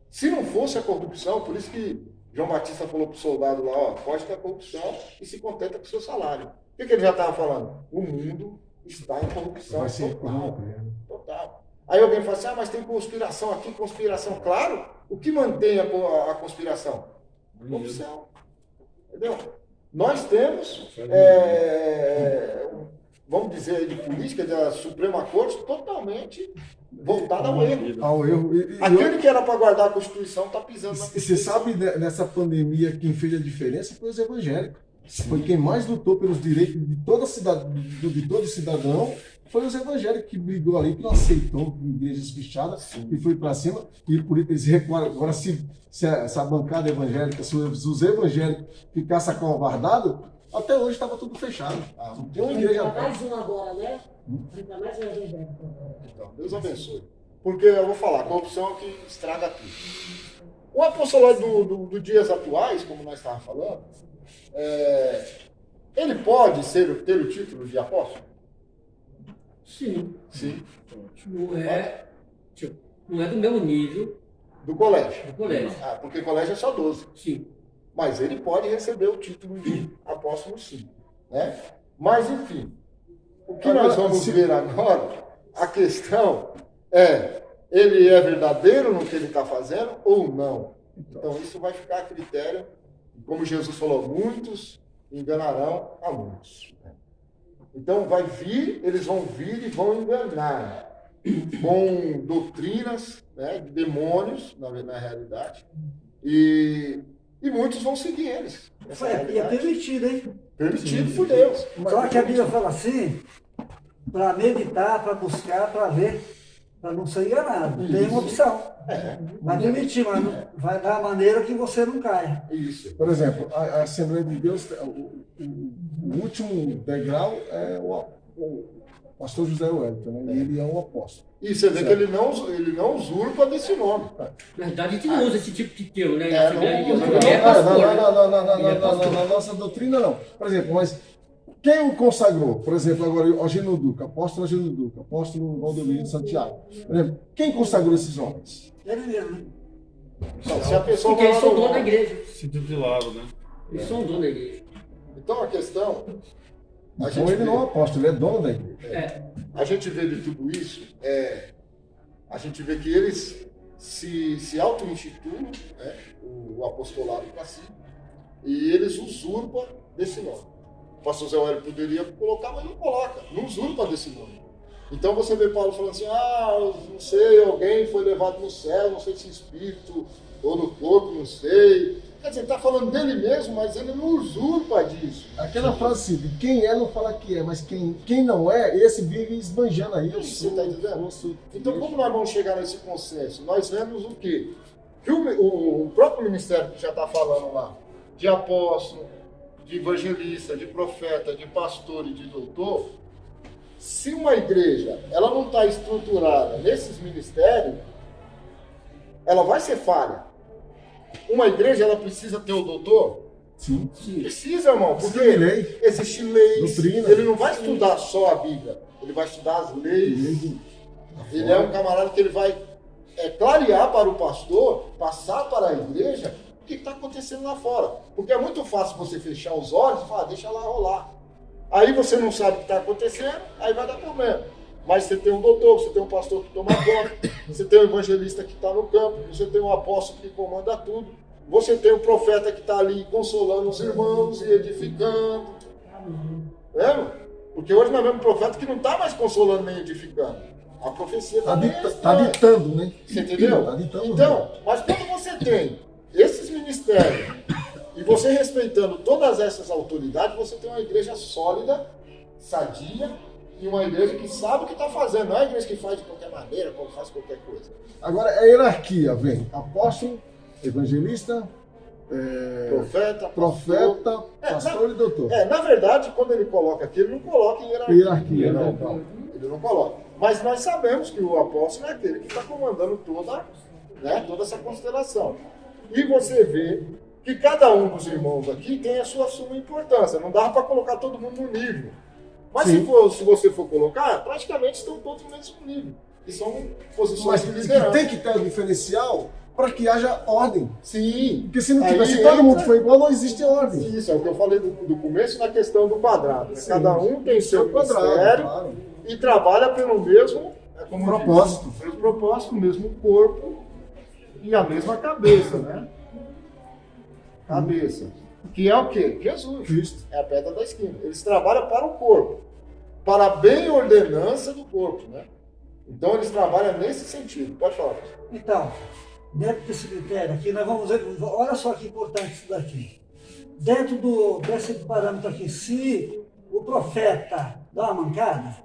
Se não fosse a corrupção, por isso que João Batista falou para o soldado lá, ó, foge da corrupção e se contenta com o seu salário. O que ele já estava falando? O mundo está em corrupção total. Aí alguém fala assim, mas tem conspiração aqui, conspiração. Claro, o que mantém a conspiração? Corrupção. Entendeu? Nós temos, vamos dizer, de política da Suprema Corte totalmente voltada ao erro. Aquele que era para guardar a Constituição está pisando na Constituição. E você sabe, nessa pandemia, quem fez a diferença foi os evangélicos. Foi quem mais lutou pelos direitos de todo cidadão. Foi os evangélicos que brigou ali, que não aceitou igrejas fechadas e foi para cima. E por isso eles recuaram. Agora, se essa bancada evangélica, se os evangélicos ficassem acovardados, até hoje estava tudo fechado. Não tem uma igreja. Mais um agora, né? Vai mais um evangélico. Então, Deus abençoe. Porque eu vou falar, a corrupção é o que estraga tudo. O apostolado do dias atuais, como nós estávamos falando, ele pode ter o título de apóstolo? Sim. Sim. Não é do mesmo nível Do colégio. do colégio. Porque colégio é só 12. Sim. Mas ele pode receber o título de apóstolo, sim. Né? Mas, enfim, o que nós vamos ver agora, a questão é, ele é verdadeiro no que ele está fazendo ou não? Então, isso vai ficar a critério, como Jesus falou, muitos enganarão a muitos. Então, eles vão vir e vão enganar com doutrinas, né, de demônios, na realidade, e muitos vão seguir eles. E é permitido, hein? Permitido por Deus. Só que a Bíblia fala assim, para meditar, para buscar, para ver, para não ser enganado. Tem uma opção. Vai permitir, mas não, vai dar a maneira que você não caia. Isso. Por exemplo, a Assembleia de Deus, o último degrau é o pastor José Wellington, né? Ele é um apóstolo. E você vê que ele não usurpa desse nome. Na verdade, a gente não usa esse tipo de termo, né? não usa, Ele é pastor, né? Não, na nossa doutrina não. Por exemplo, mas quem o consagrou? Por exemplo, agora o Agino Duca, apóstolo Agino Duca, apóstolo Valdomiro de Santiago. Por exemplo, quem consagrou esses homens? Ele mesmo, né? Então, se a pessoa Porque eles vai são lá no dono da nome- igreja. Se titularam, né? Eles são dono da igreja. Então a questão. Então ele não é um apóstolo, ele é dono da igreja. A gente vê de tudo isso, a gente vê que eles se auto-instituem, né, o apostolado para si, e eles usurpam desse nome. O pastor Zé Hélio poderia colocar, mas não coloca, não usurpa desse nome. Então você vê Paulo falando assim, não sei, alguém foi levado no céu, não sei se espírito ou no corpo, não sei. Quer dizer, ele está falando dele mesmo, mas ele não usurpa disso. Aquela frase assim, de quem é não fala que é, mas quem não é, esse vive esbanjando aí. Você está entendendo? Então, como nós vamos chegar nesse consenso? Nós vemos o quê? Que o próprio ministério que já está falando lá, de apóstolo, de evangelista, de profeta, de pastor e de doutor, se uma igreja ela não está estruturada nesses ministérios, ela vai ser falha. Uma igreja ela precisa ter o doutor? Sim. Precisa, irmão, porque Precisa de lei. existe leis. Doutrina. Ele não vai estudar só a Bíblia, ele vai estudar as leis. Ele é um camarada que ele vai clarear para o pastor, passar para a igreja o que está acontecendo lá fora. Porque é muito fácil você fechar os olhos e falar, deixa lá rolar. Aí você não sabe o que está acontecendo, aí vai dar problema. Mas você tem um doutor, você tem um pastor que toma conta, você tem um evangelista que está no campo, você tem um apóstolo que comanda tudo, você tem um profeta que está ali consolando os irmãos e edificando. Lembra? Porque hoje nós vemos um profeta que não está mais consolando nem edificando. A profecia Está ditando, né? Você entendeu? Está ditando. Então, mas quando você tem esses ministérios e você respeitando todas essas autoridades, você tem uma igreja sólida, sadia, e uma igreja que sabe o que está fazendo. Não é uma igreja que faz de qualquer maneira, como faz qualquer coisa. Agora, a hierarquia vem apóstolo, evangelista, profeta, pastor e doutor. Na verdade, quando ele coloca aqui, ele não coloca em hierarquia. Não. Ele não coloca. Mas nós sabemos que o apóstolo é aquele que está comandando toda essa constelação. E você vê que cada um dos irmãos aqui tem a sua suma importância. Não dá para colocar todo mundo no nível. Mas se você for colocar, praticamente estão todos no mesmo nível. E são posições de liderança. Tem que ter um diferencial para que haja ordem. Sim. Porque se não tivesse todo mundo for igual, não existe ordem. Isso, é o que eu falei do começo na questão do quadrado. Sim. Cada um tem seu ministério, claro, e trabalha pelo mesmo propósito. Pelo propósito, o mesmo corpo e a mesma cabeça, né? Cabeça. Que é o quê? Jesus. Cristo. É a pedra da esquina. Eles trabalham para o corpo, para a bem-ordenança do corpo, né? Então eles trabalham nesse sentido. Pode falar. Então, dentro desse critério aqui, nós vamos ver, olha só que importante isso daqui. dentro desse parâmetro aqui, se o profeta dá uma mancada,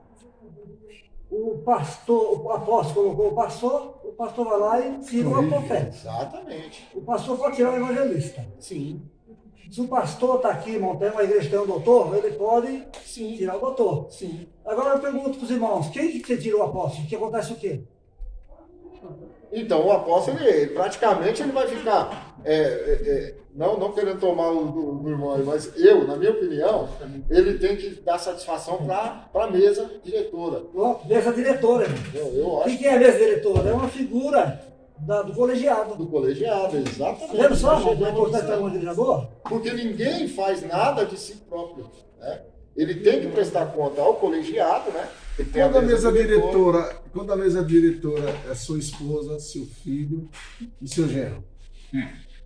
o apóstolo colocou o pastor vai lá e tira o profeta. Exatamente. O pastor pode tirar o evangelista. Sim. Se o pastor está aqui montando uma igreja, tem um doutor, ele pode tirar o doutor. Sim. Agora eu pergunto para os irmãos, quem que você tira o apóstolo? Que acontece o quê? Então, o apóstolo, ele praticamente ele vai ficar, não querendo tomar o do irmão, mas na minha opinião, ele tem que dar satisfação para a mesa diretora. Mesa diretora, irmão. Eu O acho que é a mesa diretora? É uma figura do colegiado. do colegiado, exatamente. Tá vendo só, irmão, Chegamos a importância nisso. da colegiador? Porque ninguém faz nada de si próprio, né? Ele tem que prestar conta ao colegiado, né? Ele tem Quando a mesa diretora é sua esposa, seu filho e seu genro.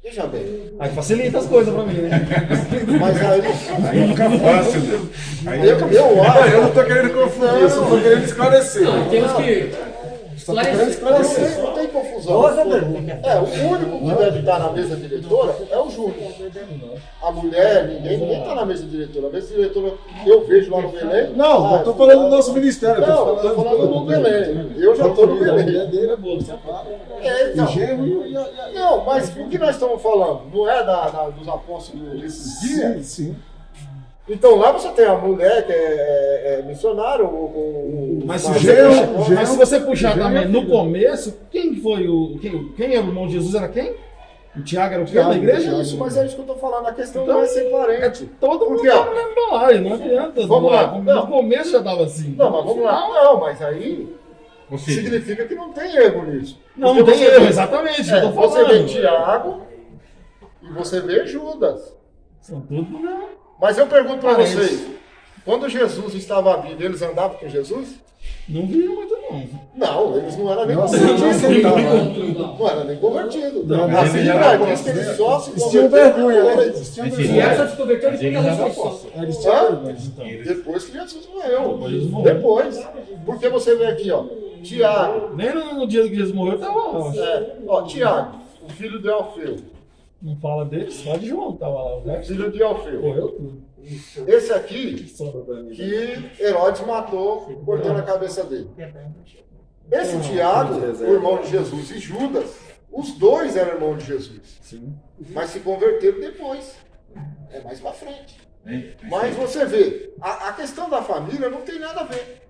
Veja bem, Aí facilita as coisas pra mim, né? mas aí Aí fica fácil, né? Aí eu acho. Eu não estou querendo confundir, eu só estou querendo esclarecer. Não, temos que Só estou querendo esclarecer. esclarecer. Não tem confusão. Nossa, meu. O único que deve estar na mesa diretora é o Júnior. A mulher, ninguém está na mesa diretora. A mesa diretora, eu vejo lá no Belém. Não, eu estou falando do nosso ministério. Não, eu estou falando no Belém. Eu já estou no A mulher Belém. dele é boa, você fala. Então. O genro e Não, mas o que nós estamos falando? Não é dos apóstolos desses dias? Sim, sim. Então lá você tem a mulher que é missionário, o Mas se o- você Geo- puxar, Geo- mas se você puxar Geo- também, no começo, quem foi quem era o irmão de Jesus? Era quem? O Tiago era o quê da igreja? Isso, mas é isso que eu estou falando. A questão não é ser parente. Todo mundo Porque, ó, tá lendo balaio, não adianta. Vamos lá. No Não. começo já tava assim. Não, mas vamos lá. Não, mas aí Ou seja, significa que não tem erro nisso. Não, Porque não tem você erro, vê- exatamente, eu tô Você vê falando. Tiago e você vê Judas. São tudo, né? Mas eu pergunto para Parentes. vocês, quando Jesus estava vindo, eles andavam com Jesus? Não viram muito, não. Não, eles não eram nem Não convertidos. aceitava. Não era nem convertido. Não, A mas ele já Bíblia era diz que eles só se Eles tinham converteram vergonha, né? depois. Eles tinham Mas vergonha. E essa se converteu Mas depois da ele já era ressurreição. apóstolo. Eles tinham vergonha. Depois que Jesus morreu. Depois Jesus morreu. Depois. Porque você vê aqui, ó, Tiago. Nem no dia que Jesus morreu, tava lá. Eu acho. Tiago, o filho de Alfeu. Não fala dele, só de João tava lá. O resto Filho de Alfeu. morreu tudo. Esse aqui Sobra pra mim. que Herodes matou, cortando a cabeça dele. Esse Tiago, o irmão de Jesus, e Judas, os dois eram irmãos de Jesus. Sim. Mas se converteram depois. É mais pra frente. hein? Mas você vê, a questão da família não tem nada a ver.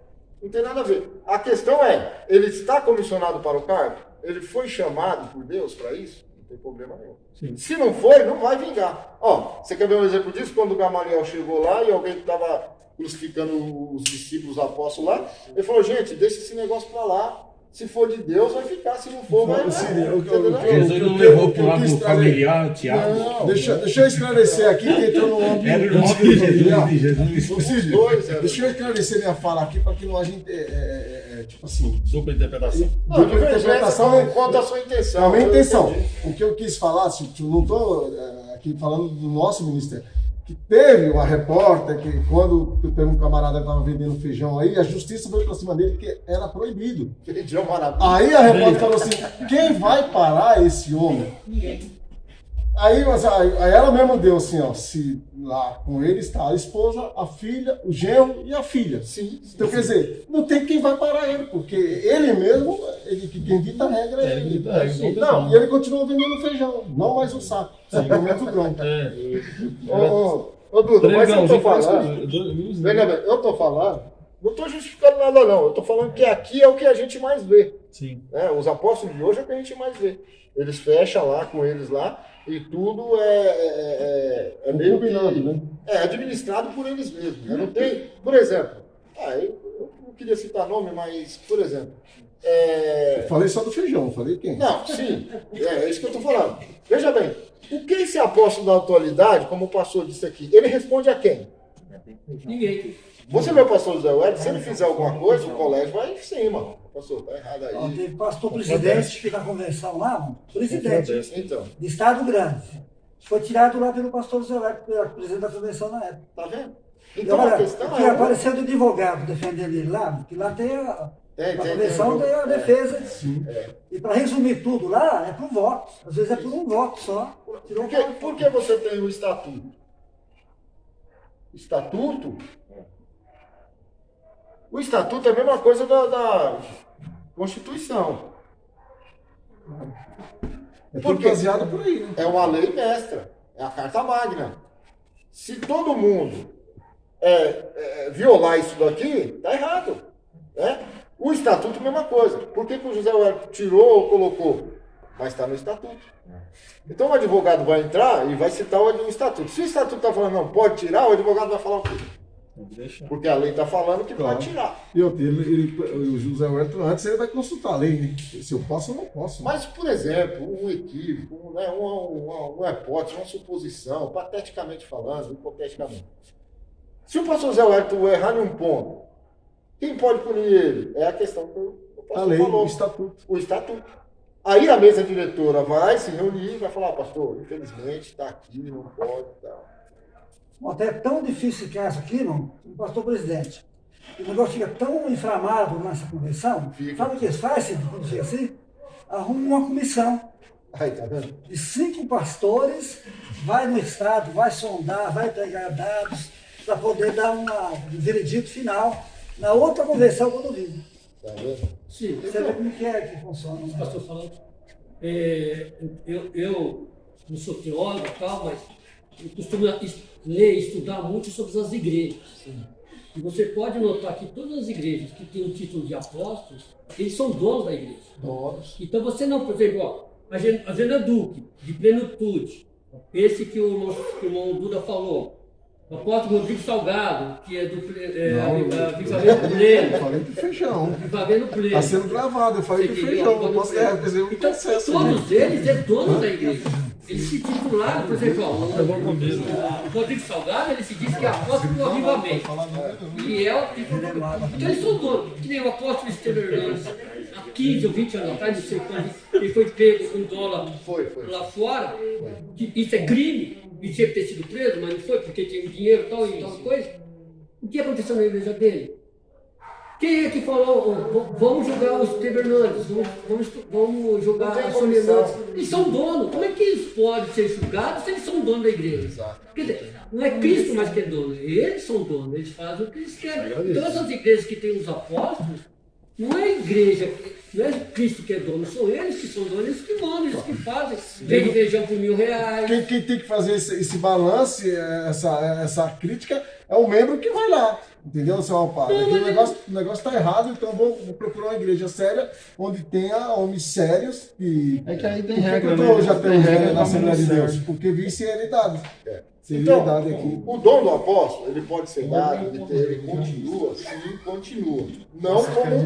Não tem nada a ver. A questão é, ele está comissionado para o cargo? Ele foi chamado por Deus para isso? Não tem problema nenhum. Sim. Se não foi, não vai vingar. Ó, você quer ver um exemplo disso? Quando Gamaliel chegou lá e alguém que estava crucificando os discípulos, os apóstolos lá, ele falou, gente, deixa esse negócio para lá. Se for de Deus, vai ficar. Se não for, vai... Sim, Entendeu? Jesus não levou pro lado eu quis familiar, Tiago. Não. Deixa eu esclarecer aqui que entrou no âmbito. Era o irmão de Jesus, de Jesus. Ô, Cid, dois eram. deixa eu esclarecer minha fala aqui para que não haja, tipo assim, Dupla interpretação. Não, dupla interpretação não conta a sua intenção. é a minha Eu intenção. entendi. O que eu quis falar, eu não estou aqui falando do nosso ministério, que teve uma repórter que quando teve um camarada que estava vendendo feijão aí, a justiça veio para cima dele porque era proibido. Feijão maravilha. Aí a repórter falou assim, quem vai parar esse homem? Aí ela mesmo deu assim, ó, se lá com ele está a esposa, a filha, o genro e a filha. Sim. Então, quer dizer, não tem quem vai parar ele, porque ele mesmo, quem dita a regra é ele. dita a regra, não tem Não, como. e ele continua vendendo feijão, não mais um saco, simplesmente o grão. Ô, Duda, mas eu tô Três falando. grãozinhos, Veja bem, eu tô falando. Não tô justificando nada, não. Eu tô falando que aqui é o que a gente mais vê. Sim. Né? Os apóstolos de hoje é o que a gente mais vê. Eles fecham lá com eles lá e tudo é meio Combinado, que, né? é administrado por eles mesmos. Né? Não tem, por exemplo, eu não queria citar nome, mas, por exemplo, Falei só do feijão, falei quem? não, sim, é isso que eu estou falando. Veja bem, o que esse apóstolo da atualidade, como o pastor disse aqui, ele responde a quem? Ninguém. Você, meu pastor José Wed, se ele fizer alguma coisa, o colégio vai em cima. Pastor, tá errado Ó, aí. teve pastor presidente que fica na convenção lá, presidente Então, de Estado Grande. Foi tirado lá pelo pastor Zé Leco, que era presidente da convenção na época. tá vendo? E Então olha, a questão que é. apareceu do advogado defendendo ele lá, que lá tem a convenção tem tem a defesa. É. E para resumir tudo lá, é por voto. Às vezes é por um voto só. Tirou Por que você tem o estatuto? estatuto, o estatuto é a mesma coisa da Constituição. É Por tudo quê? baseado por aí, né? É uma lei mestra, é a Carta Magna. Se todo mundo violar isso daqui, tá errado. Né? O estatuto é a mesma coisa. Por que o José Wellington tirou ou colocou? Mas está no estatuto. Então o advogado vai entrar e vai citar o estatuto. Se o estatuto está falando não pode tirar, o advogado vai falar o quê? Porque a lei está falando que Claro. pode tirar. E o José Wellington, antes ele vai consultar a lei, né? Se eu posso ou não posso. Mas, por exemplo, um equívoco, né, uma hipótese, uma suposição, pateticamente falando, hipoteticamente. Se o pastor José Wellington errar em um ponto, quem pode punir ele? É a questão que o A pastor lei, falou. o estatuto. O estatuto. Aí a mesa diretora vai se reunir e vai falar, pastor, infelizmente está aqui, não pode e tal. Bom, até é tão difícil esse caso aqui, irmão, o pastor presidente. O negócio fica tão inflamado nessa convenção. Fica. Sabe o que eles fazem quando fica assim? Arrumam uma comissão Aí, tá vendo? de 5 pastores, vai no estado, vai sondar, vai pegar dados para poder dar um veredito final na outra convenção quando vive. Tá vendo? Sim, Você vê como que é que funciona. Né? pastor falando. Eu não sou teólogo e tal, mas eu costumo ler e estudar muito sobre as igrejas. E você pode notar que todas as igrejas que têm o título de apóstolos, eles são donos da igreja. Donos. Então você não, por exemplo, ó, a Agenda Duque, de plenitude, esse que o irmão Duda falou. O apóstolo Rodrigo Salgado, que é do Avivamento Eu Pleno. falei do feijão. Avivamento Pleno. Está sendo gravado, eu falei do Você feijão. entendeu? Eu posso fazer um Então, processo. todos eles é dono da igreja. Eles se titularam, por exemplo, ó, o Rodrigo Salgado, ele se diz que é apóstolo do avivamento. E é o título. Então eles são donos. Que nem o apóstolo Estevão Hernandes, há 15 ou 20 anos atrás, não sei quando, ele foi pego com dólar Foi. lá fora. Que isso é crime, e tinha que ter sido preso, mas não foi, porque tinha dinheiro e tal coisa. O que aconteceu na igreja dele? Quem é que falou, vamos julgar o Estevão Hernandes, vamos julgar a Sônia Hernandes? Eles são donos. Como é que eles podem ser julgados se eles são donos da igreja? Exato. Quer dizer, não é Cristo mais que é dono, eles são donos, eles fazem o que eles querem. Então essas igrejas que têm os apóstolos, não é a igreja, não é Cristo que é dono, são eles que são donos, eles que mandam, eles que fazem. Vende feijão por R$1.000. Quem tem que fazer esse balance, essa crítica, é o membro que vai lá. Entendeu, seu Alparo? O negócio está errado, então vou procurar uma igreja séria, onde tenha homens sérios e... É que aí tem Por que regra, que eu né? já tenho Tem regra regra na pra Assembleia de mulher. Deus? Porque vi seriedade. Então, Seriedade aqui. o dom do apóstolo, ele pode ser dado, ele continua, sim, continua. Não como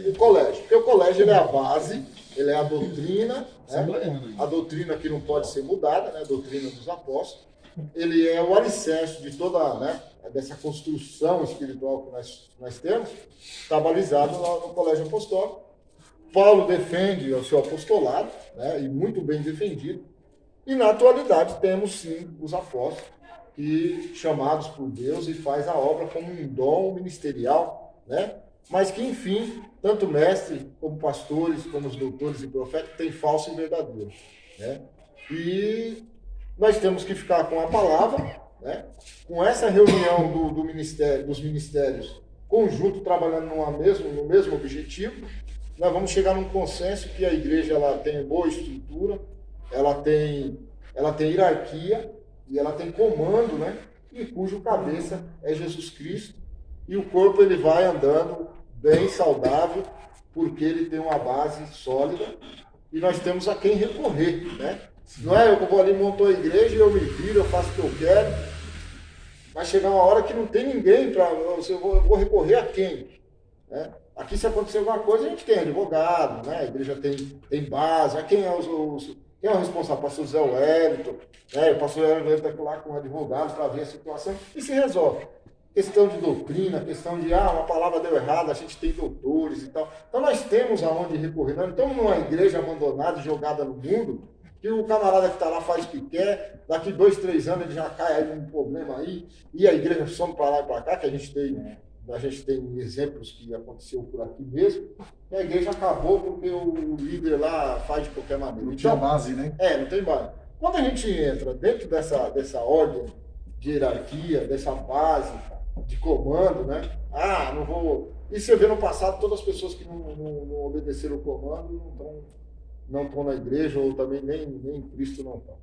o colégio, porque o colégio ele é a base, ele é a doutrina, né? A doutrina que não pode ser mudada, né? A doutrina dos apóstolos. Ele é o alicerce de toda, né, dessa construção espiritual que nós temos, está balizado no colégio apostólico. Paulo defende o seu apostolado, né, e muito bem defendido. E na atualidade temos sim os apóstolos, que chamados por Deus e faz a obra como um dom ministerial, né? Mas que, enfim, tanto mestre como pastores, como os doutores e profetas, têm falso e verdadeiro, né? E nós temos que ficar com a palavra, né? Com essa reunião do ministério, dos ministérios conjunto, trabalhando no mesmo objetivo, nós vamos chegar num consenso que a igreja ela tem boa estrutura, ela tem hierarquia e ela tem comando, né? E cujo cabeça é Jesus Cristo. E o corpo ele vai andando bem saudável, porque ele tem uma base sólida e nós temos a quem recorrer, né? Não é eu vou ali, montou a igreja e eu me viro, eu faço o que eu quero. Vai chegar uma hora que não tem ninguém para... Eu vou recorrer a quem? Né? Aqui, se acontecer alguma coisa, a gente tem advogado, né? A igreja tem base. Quem é quem é o responsável? O pastor Zé Wellington, né? O pastor Wellington está lá com o advogado para ver a situação e se resolve. Questão de doutrina, questão de, uma palavra deu errado, a gente tem doutores e tal. Então, nós temos aonde recorrer. Nós não estamos numa igreja abandonada, jogada no mundo, que o camarada que está lá faz o que quer, daqui 2, 3 anos ele já cai aí num problema aí, e a igreja some para lá e para cá, que a gente tem exemplos que aconteceu por aqui mesmo, e a igreja acabou porque o líder lá faz de qualquer maneira. Não tinha base, né? Não tem base. Quando a gente entra dentro dessa ordem de hierarquia, dessa base de comando, né? Ah, não vou... E você vê no passado, todas as pessoas que não obedeceram o comando não estão na igreja, ou também nem em Cristo não estão.